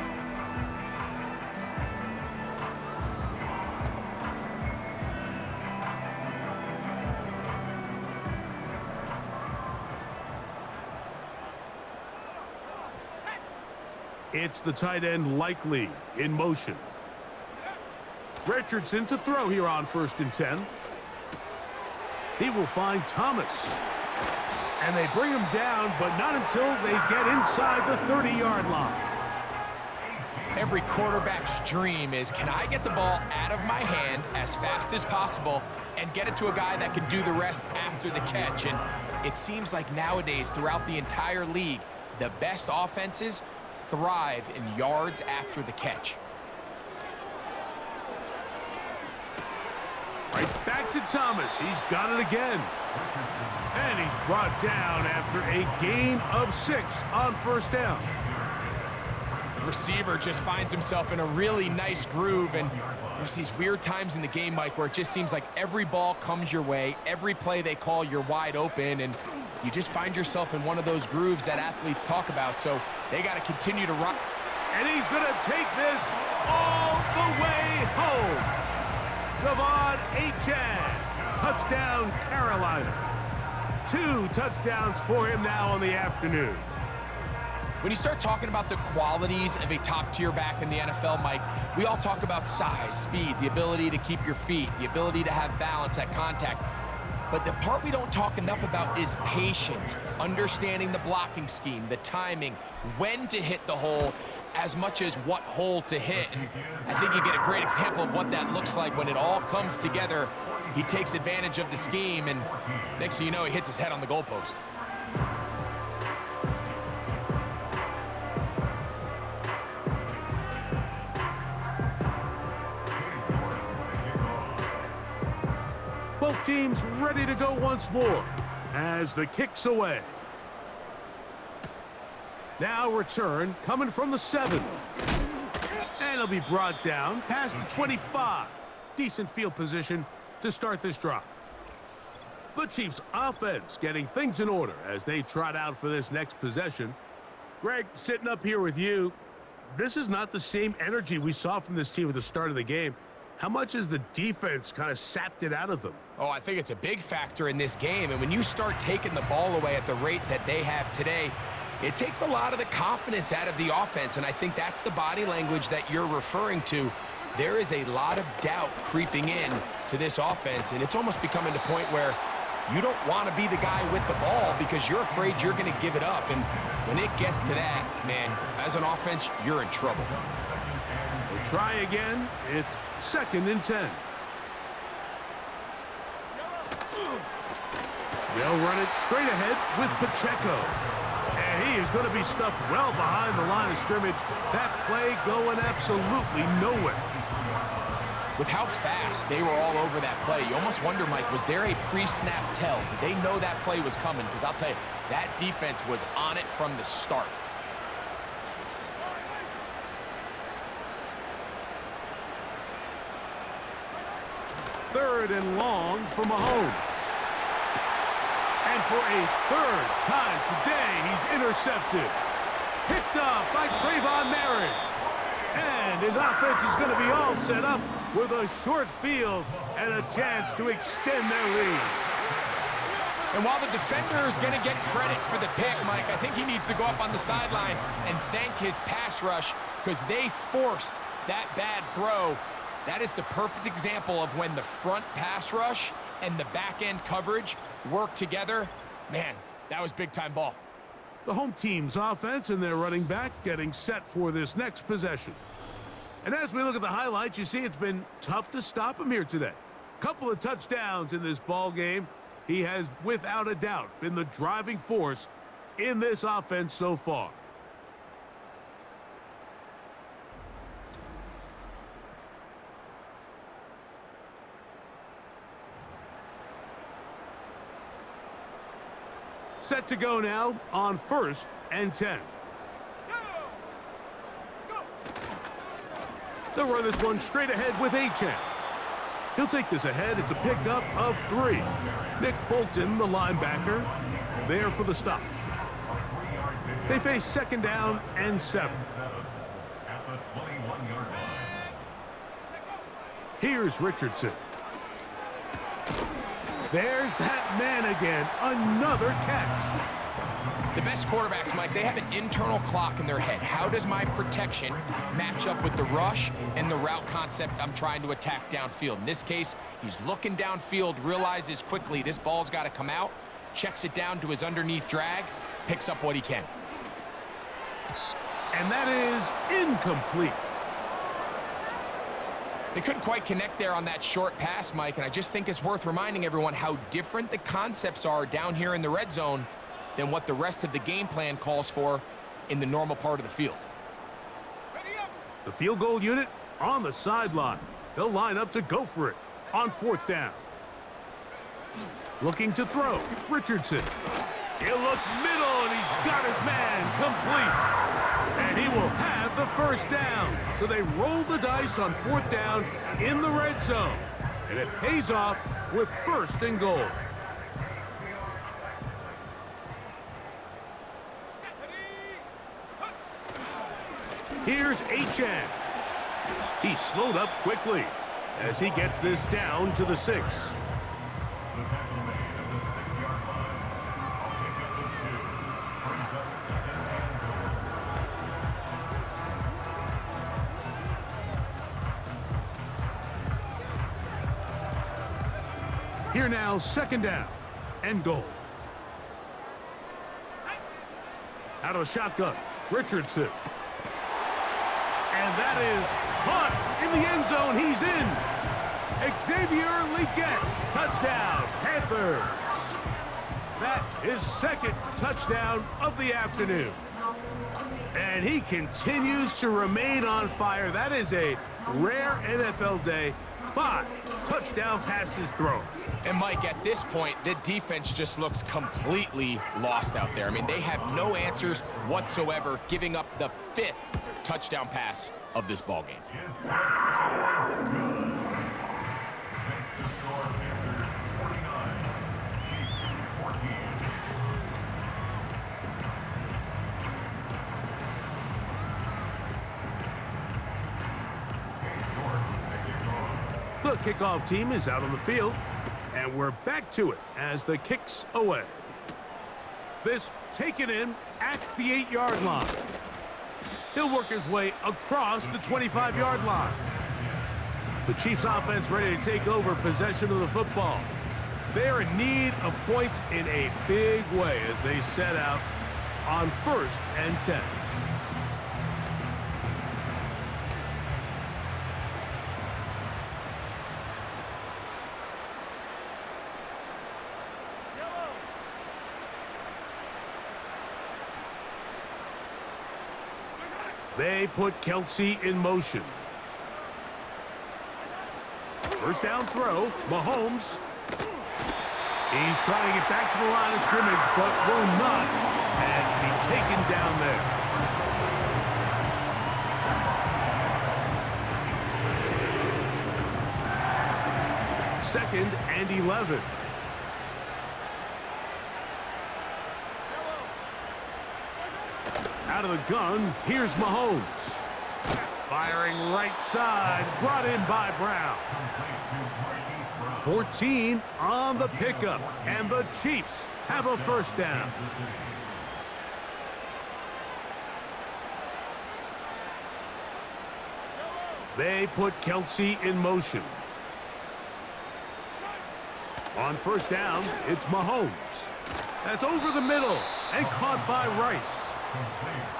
It's the tight end Likely in motion. Richardson to throw here on 1st and 10. He will find Thomas. And they bring him down, but not until they get inside the 30-yard line. Every quarterback's dream is, can I get the ball out of my hand as fast as possible and get it to a guy that can do the rest after the catch? And it seems like nowadays, throughout the entire league, the best offenses thrive in yards after the catch. Right back to Thomas. He's got it again. And he's brought down after a gain of 6 on 1st down. The receiver just finds himself in a really nice groove, and there's these weird times in the game, Mike, where it just seems like every ball comes your way, every play they call, you're wide open, and you just find yourself in one of those grooves that athletes talk about, so they got to continue to run. And he's going to take this all the way home. Devon Achane, touchdown Carolina. 2 touchdowns for him now on the afternoon. When you start talking about the qualities of a top-tier back in the NFL, Mike, we all talk about size, speed, the ability to keep your feet, the ability to have balance at contact. But the part we don't talk enough about is patience, understanding the blocking scheme, the timing, when to hit the hole, as much as what hole to hit. And I think you get a great example of what that looks like when it all comes together. He takes advantage of the scheme, and next thing you know, he hits his head on the goalpost. Both teams ready to go once more as the kick's away. Now return coming from the 7. And it'll be brought down past the 25. Decent field position to start this drive. The Chiefs offense getting things in order as they trot out for this next possession. Greg, sitting up here with you, this is not the same energy we saw from this team at the start of the game. How much has the defense kind of sapped it out of them? Oh, I think it's a big factor in this game. And when you start taking the ball away at the rate that they have today, it takes a lot of the confidence out of the offense. And I think that's the body language that you're referring to. There is a lot of doubt creeping in to this offense. And it's almost becoming to the point where you don't want to be the guy with the ball because you're afraid you're going to give it up. And when it gets to that, man, as an offense, you're in trouble. We'll try again. It's 2nd and 10. They'll run it straight ahead with Pacheco. And he is going to be stuffed well behind the line of scrimmage. That play going absolutely nowhere. With how fast they were all over that play, you almost wonder, Mike, was there a pre-snap tell? Did they know that play was coming? Because I'll tell you, that defense was on it from the start. Third and long for Mahomes. And for a 3rd time today, he's intercepted. Picked up by Trayvon Merritt. And his offense is going to be all set up with a short field and a chance to extend their lead. And while the defender is going to get credit for the pick, Mike, I think he needs to go up on the sideline and thank his pass rush because they forced that bad throw. That is the perfect example of when the front pass rush and the back end coverage work together. Man, that was big-time ball. The home team's offense and their running back getting set for this next possession. And as we look at the highlights, you see it's been tough to stop him here today. Couple of touchdowns in this ball game. He has, without a doubt, been the driving force in this offense so far. Set to go now on 1st and 10. They'll run this one straight ahead with Achane. He'll take this ahead. It's a pickup of 3. Nick Bolton, the linebacker. there for the stop. They face second down and 7. Here's Richardson. There's that man again. Another catch. The best quarterbacks, Mike, they have an internal clock in their head. How does my protection match up with the rush and the route concept I'm trying to attack downfield? In this case, he's looking downfield, realizes quickly this ball's got to come out, checks it down to his underneath drag, picks up what he can. And that is incomplete. They couldn't quite connect there on that short pass, Mike, and I just think it's worth reminding everyone how different the concepts are down here in the red zone than what the rest of the game plan calls for in the normal part of the field. The field goal unit on the sideline. They'll line up to go for it on 4th down. Looking to throw, Richardson. He'll look middle, and he's got his man complete. And he will have the first down. So they roll the dice on 4th down in the red zone. And it pays off with 1st and goal. Here's Achan. He slowed up quickly as he gets this down to the 6. Here now, 2nd down and goal. Out of the shotgun, Richardson. And that is caught in the end zone. He's in. Xavier Legette, touchdown, Panthers. That is 2nd touchdown of the afternoon. And he continues to remain on fire. That is a rare NFL day. 5 touchdown passes thrown. And Mike, at this point, the defense just looks completely lost out there. I mean, they have no answers whatsoever, giving up the 5th touchdown pass of this ballgame. The kickoff team is out on the field, and we're back to it as the kick's away. This taken in at the 8-yard line. He'll work his way across the 25-yard line. The Chiefs offense ready to take over possession of the football. They're in need of points in a big way as they set out on 1st and 10. They put Kelsey in motion. 1st down throw, Mahomes. He's trying to get back to the line of scrimmage, but will not, and be taken down there. 2nd and 11. Out of the gun, here's Mahomes. Firing right side, brought in by Brown. 14 on the pickup, and the Chiefs have a 1st down. They put Kelsey in motion. On 1st down, it's Mahomes. That's over the middle and caught by Rice.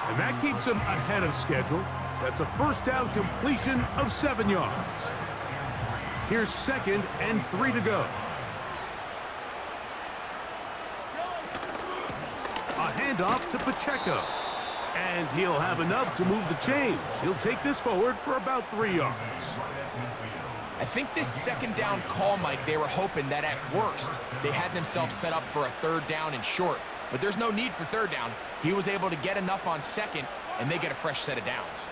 And that keeps him ahead of schedule. That's a 1st down completion of 7 yards. Here's 2nd and 3 to go. A handoff to Pacheco. And he'll have enough to move the chains. He'll take this forward for about 3 yards. I think this 2nd down call, Mike, they were hoping that at worst, they had themselves set up for a 3rd down and short. But there's no need for 3rd down. He was able to get enough on 2nd, and they get a fresh set of downs.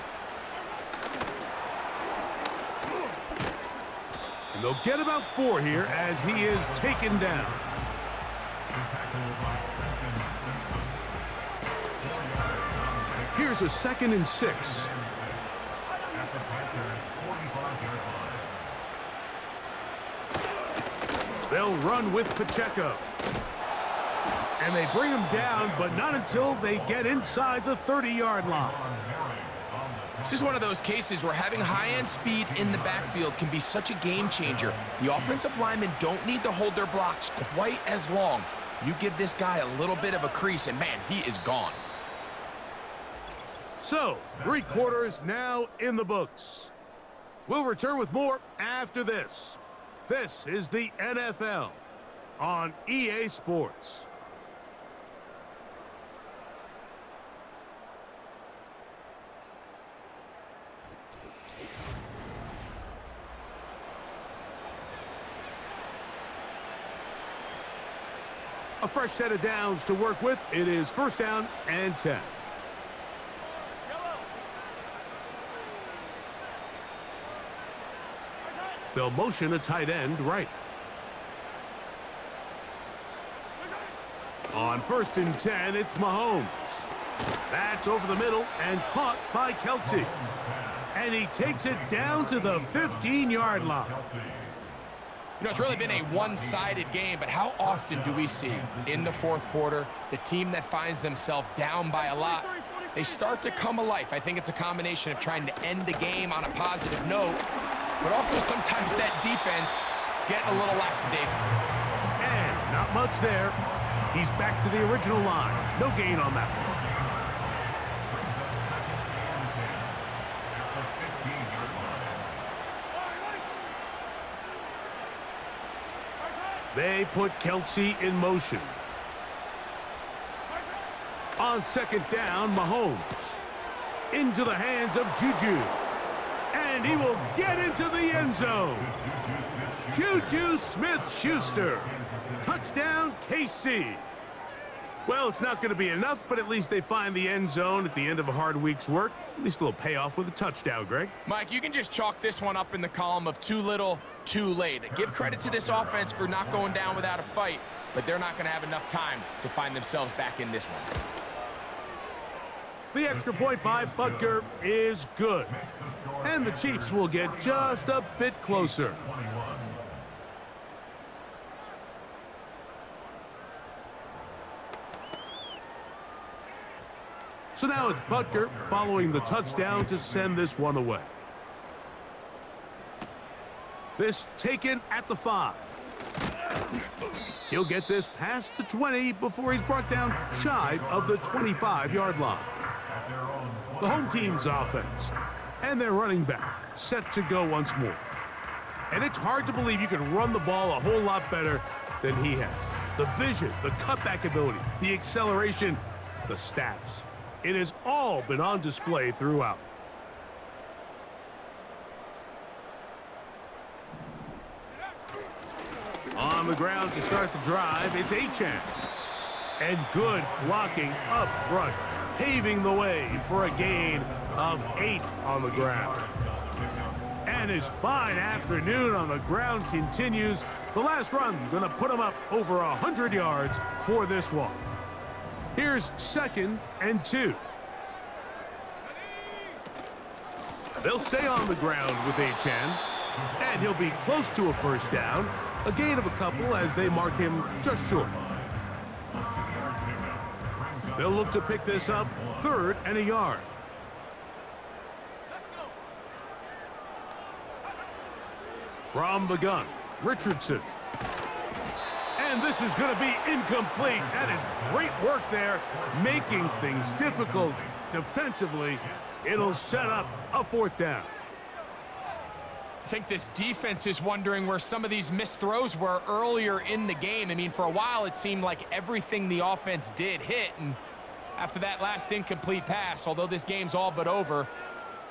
And they'll get about 4 here as he is taken down. Here's a 2nd and 6. They'll run with Pacheco. And they bring him down, but not until they get inside the 30-yard line. This is one of those cases where having high-end speed in the backfield can be such a game changer. The offensive linemen don't need to hold their blocks quite as long. You give this guy a little bit of a crease, and man, he is gone. So, 3 quarters now in the books. We'll return with more after this. This is the NFL on EA Sports. A fresh set of downs to work with. It is 1st down and 10. They'll motion a tight end right. On 1st and 10, it's Mahomes. That's over the middle and caught by Kelsey. And he takes it down to the 15-yard line. You know, it's really been a one-sided game, but how often do we see in the 4th quarter the team that finds themselves down by a lot, they start to come alive? I think it's a combination of trying to end the game on a positive note, but also sometimes that defense getting a little lackadaisical. And not much there. He's back to the original line. No gain on that one. They put Kelsey in motion. On 2nd down, Mahomes. Into the hands of Juju. And he will get into the end zone. Juju Smith-Schuster. Touchdown, KC. Well, it's not going to be enough, but at least they find the end zone at the end of a hard week's work. At least a little payoff with a touchdown, Greg. Mike, you can just chalk this one up in the column of too little, too late. Give credit to this offense for not going down without a fight, but they're not going to have enough time to find themselves back in this one. The extra point by Butker is good. And the Chiefs will get just a bit closer. So now it's Butker following the touchdown to send this one away. This taken at the 5. He'll get this past the 20 before he's brought down shy of the 25-yard line. The home team's offense and their running back set to go once more. And it's hard to believe you can run the ball a whole lot better than he has. The vision, the cutback ability, the acceleration, the stats. It has all been on display throughout. On the ground to start the drive, it's Achane. And good blocking up front, paving the way for a gain of 8 on the ground. And his fine afternoon on the ground continues. The last run going to put him up over 100 yards for this one. Here's 2nd and 2. They'll stay on the ground with Achane, and he'll be close to a 1st down. A gain of a couple as they mark him just short. They'll look to pick this up 3rd and a yard. From the gun, Richardson. And this is going to be incomplete. That is great work there, making things difficult defensively. It'll set up a 4th down. I think this defense is wondering where some of these missed throws were earlier in the game. I mean, for a while, it seemed like everything the offense did hit. And after that last incomplete pass, although this game's all but over,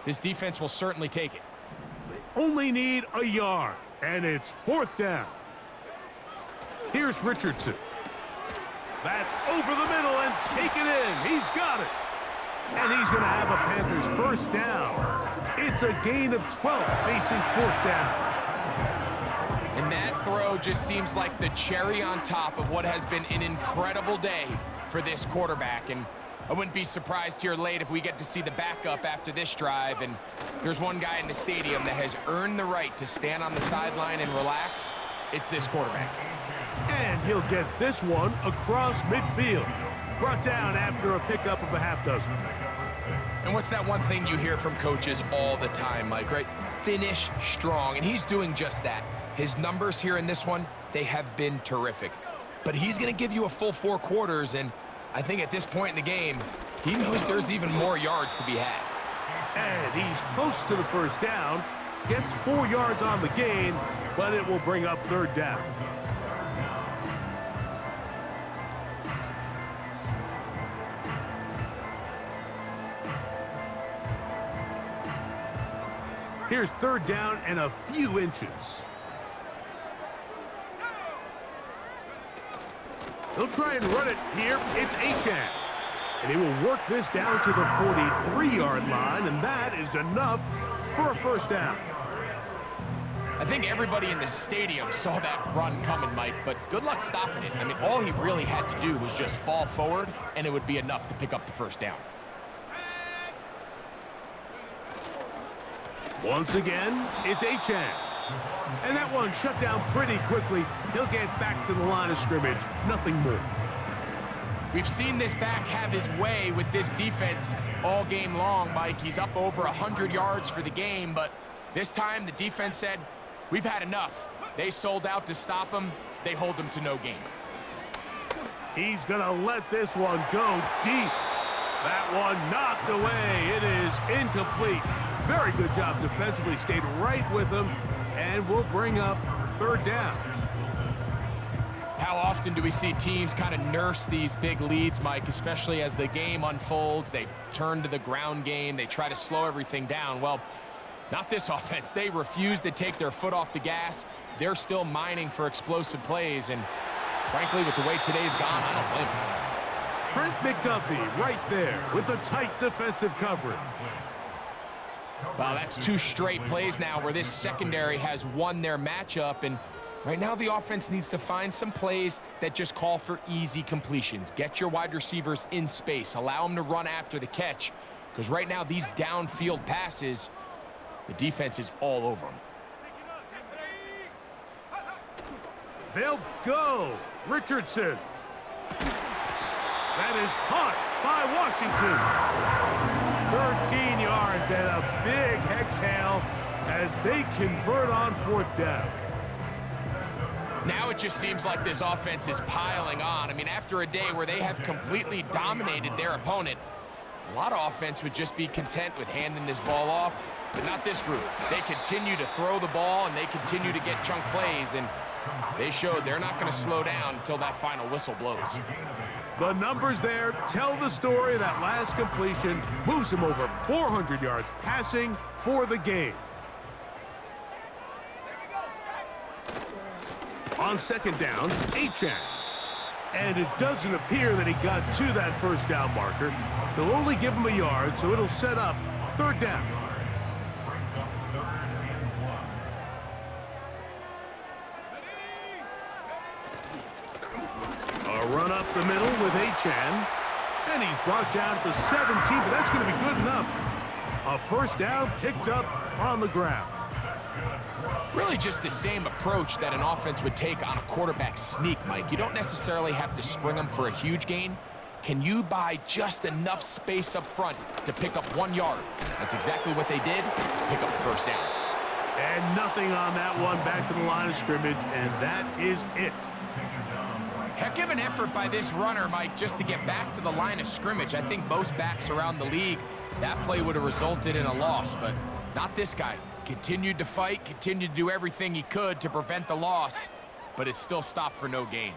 this defense will certainly take it. They only need a yard, and it's 4th down. Here's Richardson. That's over the middle and taken in. He's got it. And he's going to have a Panthers 1st down. It's a gain of 12 facing 4th down. And that throw just seems like the cherry on top of what has been an incredible day for this quarterback. And I wouldn't be surprised here late if we get to see the backup after this drive. And there's one guy in the stadium that has earned the right to stand on the sideline and relax. It's this quarterback. And he'll get this one across midfield. Brought down after a pickup of a half dozen. And what's that one thing you hear from coaches all the time, Mike, right? Finish strong, and he's doing just that. His numbers here in this one, they have been terrific. But he's going to give you a full 4 quarters, and I think at this point in the game, he knows there's even more yards to be had. And he's close to the first down. Gets 4 yards on the gain, but it will bring up third down. Here's third down and a few inches. He'll try and run it here. It's Achan. And he will work this down to the 43-yard line, and that is enough for a first down. I think everybody in the stadium saw that run coming, Mike, but good luck stopping it. I mean, all he really had to do was just fall forward, and it would be enough to pick up the first down. Once again, it's Achan. And that one shut down pretty quickly. He'll get back to the line of scrimmage. Nothing more. We've seen this back have his way with this defense all game long, Mike. He's up over 100 yards for the game, but this time the defense said, we've had enough. They sold out to stop him. They hold him to no gain. He's going to let this one go deep. That one knocked away. It is incomplete. Very good job defensively. Stayed right with him, and will bring up third down. How often do we see teams kind of nurse these big leads, Mike, especially as the game unfolds? They turn to the ground game. They try to slow everything down. Well, not this offense. They refuse to take their foot off the gas. They're still mining for explosive plays, and frankly, with the way today's gone, I don't blame them. Trent McDuffie right there with a tight defensive coverage. Well, that's 2 straight plays now where this secondary has won their matchup, and right now the offense needs to find some plays that just call for easy completions. Get your wide receivers in space. Allow them to run after the catch, because right now these downfield passes, the defense is all over them. They'll go. Richardson. That is caught by Washington. 13 yards and a big exhale as they convert on fourth down. Now it just seems like this offense is piling on. I mean, after a day where they have completely dominated their opponent, a lot of offense would just be content with handing this ball off, but not this group. They continue to throw the ball, and they continue to get chunk plays, and they showed they're not going to slow down until that final whistle blows. The numbers there tell the story. That last completion moves him over 400 yards passing for the game. On second down, Achan. And it doesn't appear that he got to that first down marker. They'll only give him a yard, so it'll set up third down. A run up the middle with Achan. And he's brought down to 17, but that's going to be good enough. A first down picked up on the ground. Really just the same approach that an offense would take on a quarterback sneak, Mike. You don't necessarily have to spring them for a huge gain. Can you buy just enough space up front to pick up 1 yard? That's exactly what they did. Pick up the first down. And nothing on that one. Back to the line of scrimmage, and that is it. Heck of an effort by this runner, Mike, just to get back to the line of scrimmage. I think most backs around the league, that play would have resulted in a loss, but not this guy. Continued to fight, continued to do everything he could to prevent the loss, but it still stopped for no gain.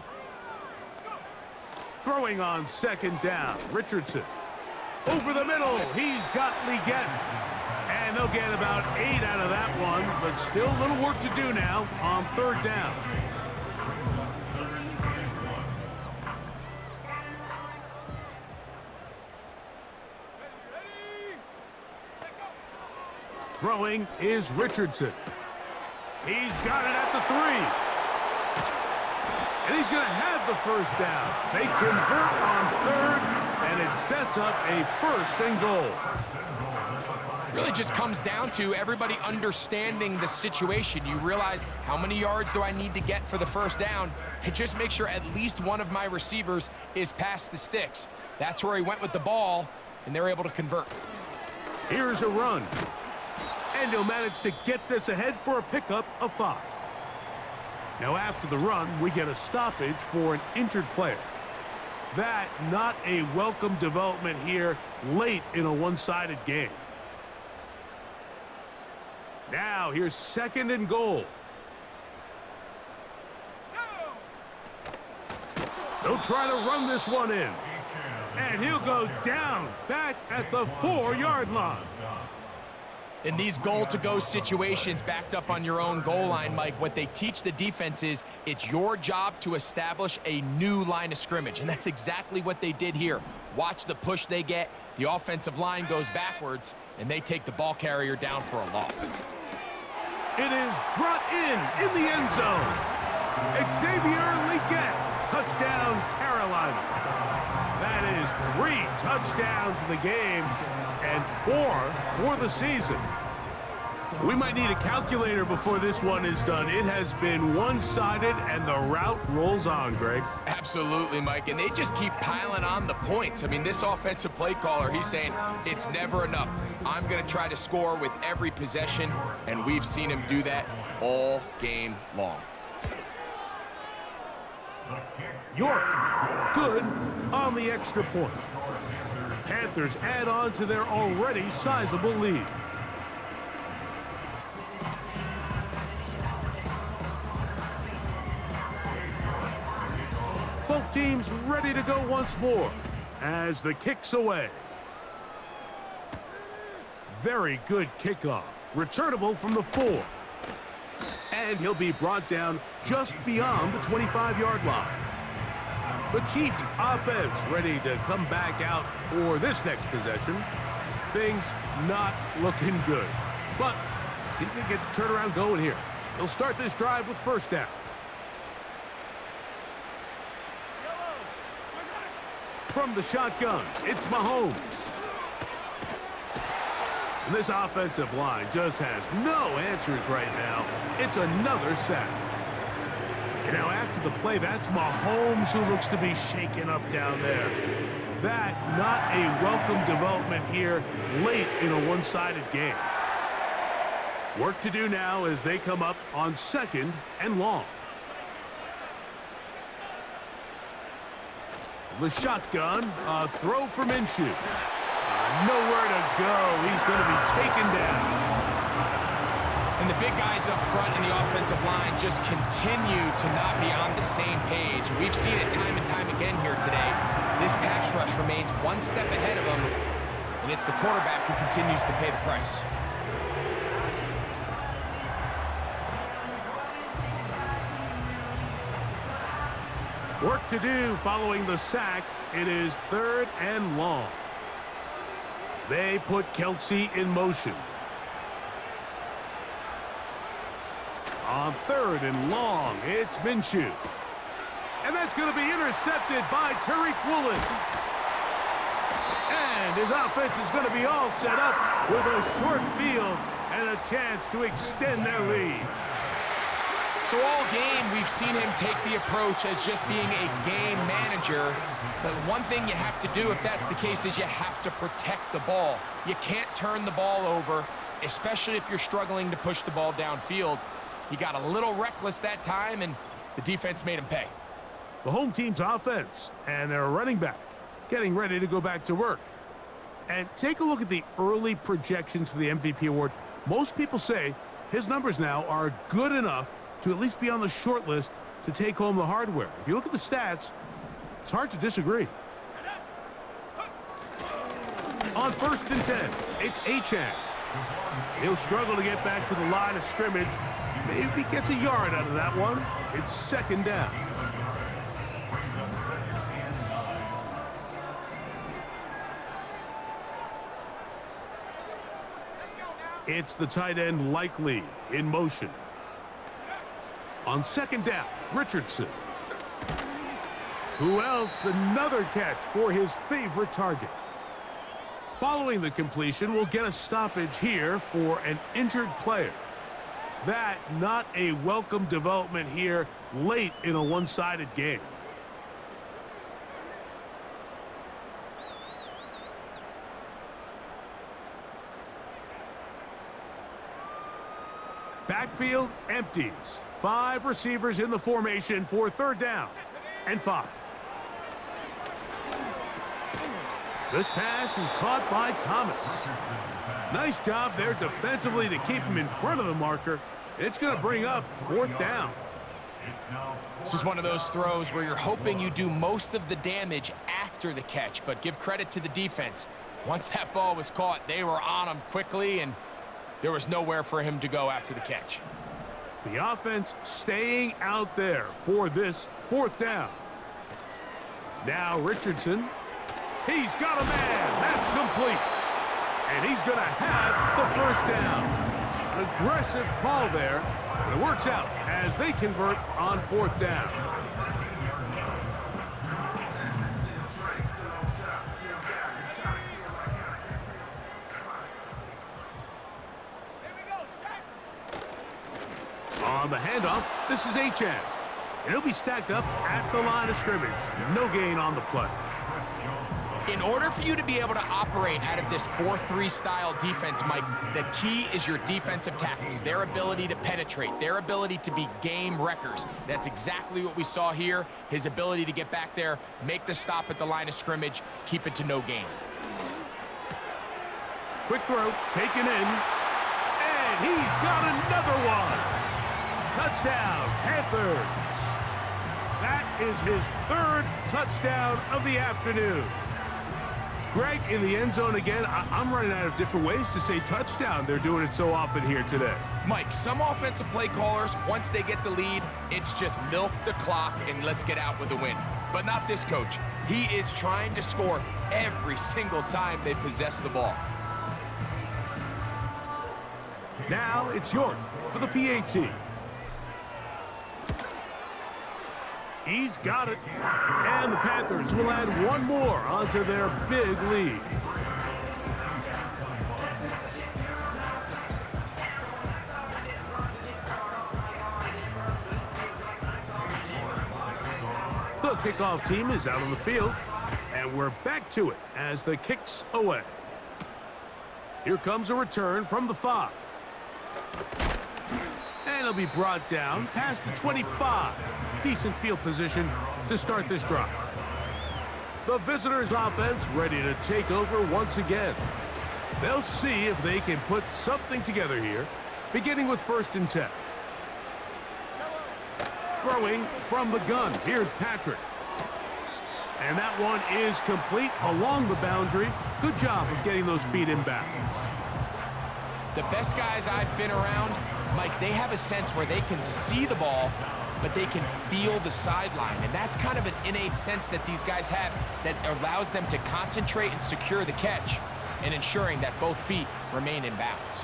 Throwing on second down, Richardson. Over the middle, he's got Leggett. And they'll get about 8 out of that one, but still a little work to do now on third down. Throwing is Richardson. He's got it at the 3. And he's going to have the first down. They convert on third, And it sets up a 1st and goal. Really just comes down to everybody understanding the situation. You realize, how many yards do I need to get for the 1st down? And just make sure at least one of my receivers is past the sticks. That's where he went with the ball, and they're able to convert. Here's a run. And he'll manage to get this ahead for a pickup of 5. Now after the run, we get a stoppage for an injured player. That not a welcome development here late in a one-sided game. Now here's 2nd and goal. They'll try to run this one in. And he'll go down back at the 4-yard line. In these goal-to-go situations backed up on your own goal line, Mike, what they teach the defense is it's your job to establish a new line of scrimmage, and that's exactly what they did here. Watch the push they get. The offensive line goes backwards, and they take the ball carrier down for a loss. It is brought in the end zone. Xavier Legette, touchdown, Carolina. That is 3 touchdowns in the game and 4 for the season. We might need a calculator before this one is done. It has been one-sided, and the route rolls on, Greg. Absolutely, Mike, and they just keep piling on the points. I mean, this offensive play caller, he's saying it's never enough. I'm going to try to score with every possession, and we've seen him do that all game long. York, good on the extra point. The Panthers add on to their already sizable lead. Both teams ready to go once more as the kick's away. Very good kickoff. Returnable from the 4. And he'll be brought down just beyond the 25-yard line. The Chiefs offense ready to come back out for this next possession. Things not looking good. But see if they get the turnaround going here. They'll start this drive with 1st down. From the shotgun, it's Mahomes. And this offensive line just has no answers right now. It's another sack. And now after the play, that's Mahomes who looks to be shaken up down there. That not a welcome development here late in a one-sided game. Work to do now as they come up on 2nd and long. The shotgun, a throw for Minshew. Nowhere to go. He's going to be taken down. And the big guys up front in the offensive line just continue to not be on the same page. We've seen it time and time again here today. This pass rush remains one step ahead of them, and it's the quarterback who continues to pay the price. Work to do following the sack. It is 3rd and long. They put Kelsey in motion. On 3rd and long, it's Minshew. And that's going to be intercepted by Tariq Woolen. And his offense is going to be all set up with a short field and a chance to extend their lead. So all game, we've seen him take the approach as just being a game manager. But one thing you have to do if that's the case is you have to protect the ball. You can't turn the ball over, especially if you're struggling to push the ball downfield. He got a little reckless that time, and the defense made him pay. The home team's offense and their running back getting ready to go back to work. And take a look at the early projections for the MVP award. Most people say his numbers now are good enough to at least be on the short list to take home the hardware. If you look at the stats, it's hard to disagree. On 1st and 10, it's Achane. He'll struggle to get back to the line of scrimmage. Maybe gets a yard out of that one. It's 2nd down. It's the tight end Likely in motion. On 2nd down, Richardson. Who else? Another catch for his favorite target. Following the completion, we'll get a stoppage here for an injured player. That not a welcome development here late in a one-sided game. Backfield empties. 5 receivers in the formation for 3rd down and 5. This pass is caught by Thomas. Nice job there defensively to keep him in front of the marker. It's going to bring up 4th down. This is one of those throws where you're hoping you do most of the damage after the catch, but give credit to the defense. Once that ball was caught, they were on him quickly, and there was nowhere for him to go after the catch. The offense staying out there for this 4th down. Now Richardson. He's got a man. That's complete. And he's going to have the 1st down. Aggressive call there. It works out as they convert on 4th down. On the handoff, this is Achane. And he'll be stacked up at the line of scrimmage. No gain on the play. In order for you to be able to operate out of this 4-3 style defense, Mike, the key is your defensive tackles, their ability to penetrate, their ability to be game wreckers. That's exactly what we saw here, his ability to get back there, make the stop at the line of scrimmage, keep it to no gain. Quick throw, taken in, and he's got another one. Touchdown, Panthers. That is his 3rd touchdown of the afternoon. Greg, in the end zone again. I'm running out of different ways to say touchdown. They're doing it so often here today. Mike, some offensive play callers, once they get the lead, it's just milk the clock and let's get out with a win. But not this coach. He is trying to score every single time they possess the ball. Now it's York for the PAT. He's got it. And the Panthers will add one more onto their big lead. The kickoff team is out on the field, and we're back to it as the kick's away. Here comes a return from the 5. And it'll be brought down past the 25. Decent field position to start this drive. The visitors' offense ready to take over once again. They'll see if they can put something together here, beginning with 1st and 10. Throwing from the gun. Here's Patrick. And that one is complete along the boundary. Good job of getting those feet in bounds. The best guys I've been around, Mike, they have a sense where they can see the ball, but they can feel the sideline. And that's kind of an innate sense that these guys have that allows them to concentrate and secure the catch and ensuring that both feet remain in bounds.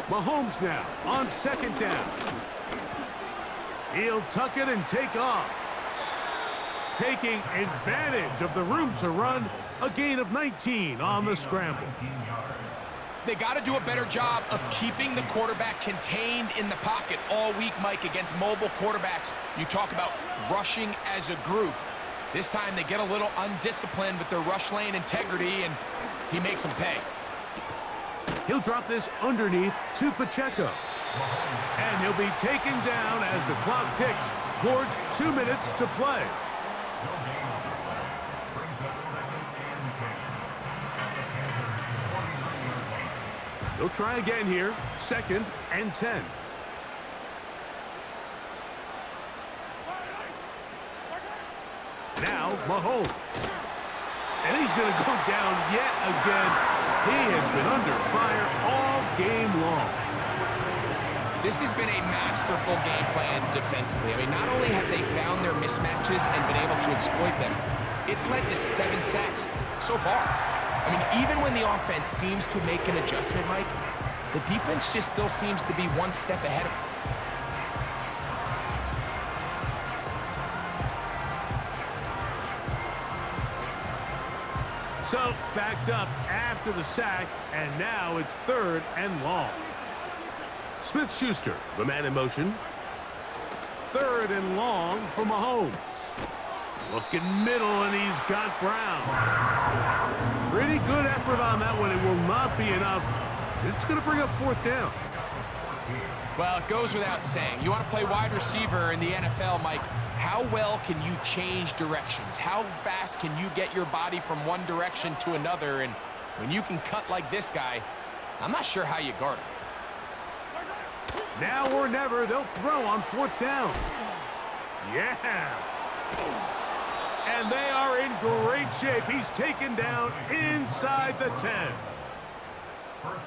Mahomes now on 2nd down. He'll tuck it and take off. Taking advantage of the room to run, a gain of 19 on the scramble. They got to do a better job of keeping the quarterback contained in the pocket all week, Mike, against mobile quarterbacks. You talk about rushing as a group. This time they get a little undisciplined with their rush lane integrity, and he makes them pay. He'll drop this underneath to Pacheco. And he'll be taken down as the clock ticks towards 2 minutes to play. He'll try again here. 2nd and 10. Now Mahomes. And he's going to go down yet again. He has been under fire all game long. This has been a masterful game plan defensively. I mean, not only have they found their mismatches and been able to exploit them, it's led to 7 sacks so far. I mean, even when the offense seems to make an adjustment, Mike, the defense just still seems to be one step ahead of them. So, backed up after the sack, and now it's 3rd and long. Smith-Schuster, the man in motion. 3rd and long for Mahomes. Looking middle, and he's got Brown. Pretty good effort on that one. It will not be enough. It's going to bring up 4th down. Well, it goes without saying. You want to play wide receiver in the NFL, Mike. How well can you change directions? How fast can you get your body from one direction to another? And when you can cut like this guy, I'm not sure how you guard him. Now or never, they'll throw on 4th down. Yeah. And they are in great shape. He's taken down inside the 10.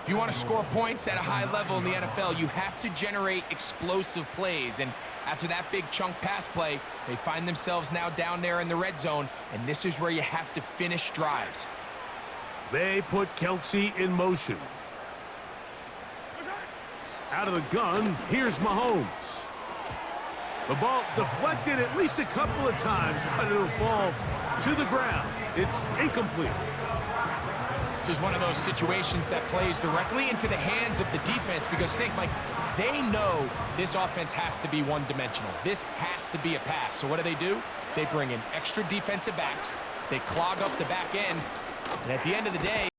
If you want to score points at a high level in the NFL, you have to generate explosive plays. And after that big chunk pass play, they find themselves now down there in the red zone, and this is where you have to finish drives. They put Kelsey in motion. Out of the gun, here's Mahomes. The ball deflected at least a couple of times, but it'll fall to the ground. It's incomplete. This is one of those situations that plays directly into the hands of the defense because think, Mike, they know this offense has to be one-dimensional. This has to be a pass. So what do? They bring in extra defensive backs. They clog up the back end. And at the end of the day,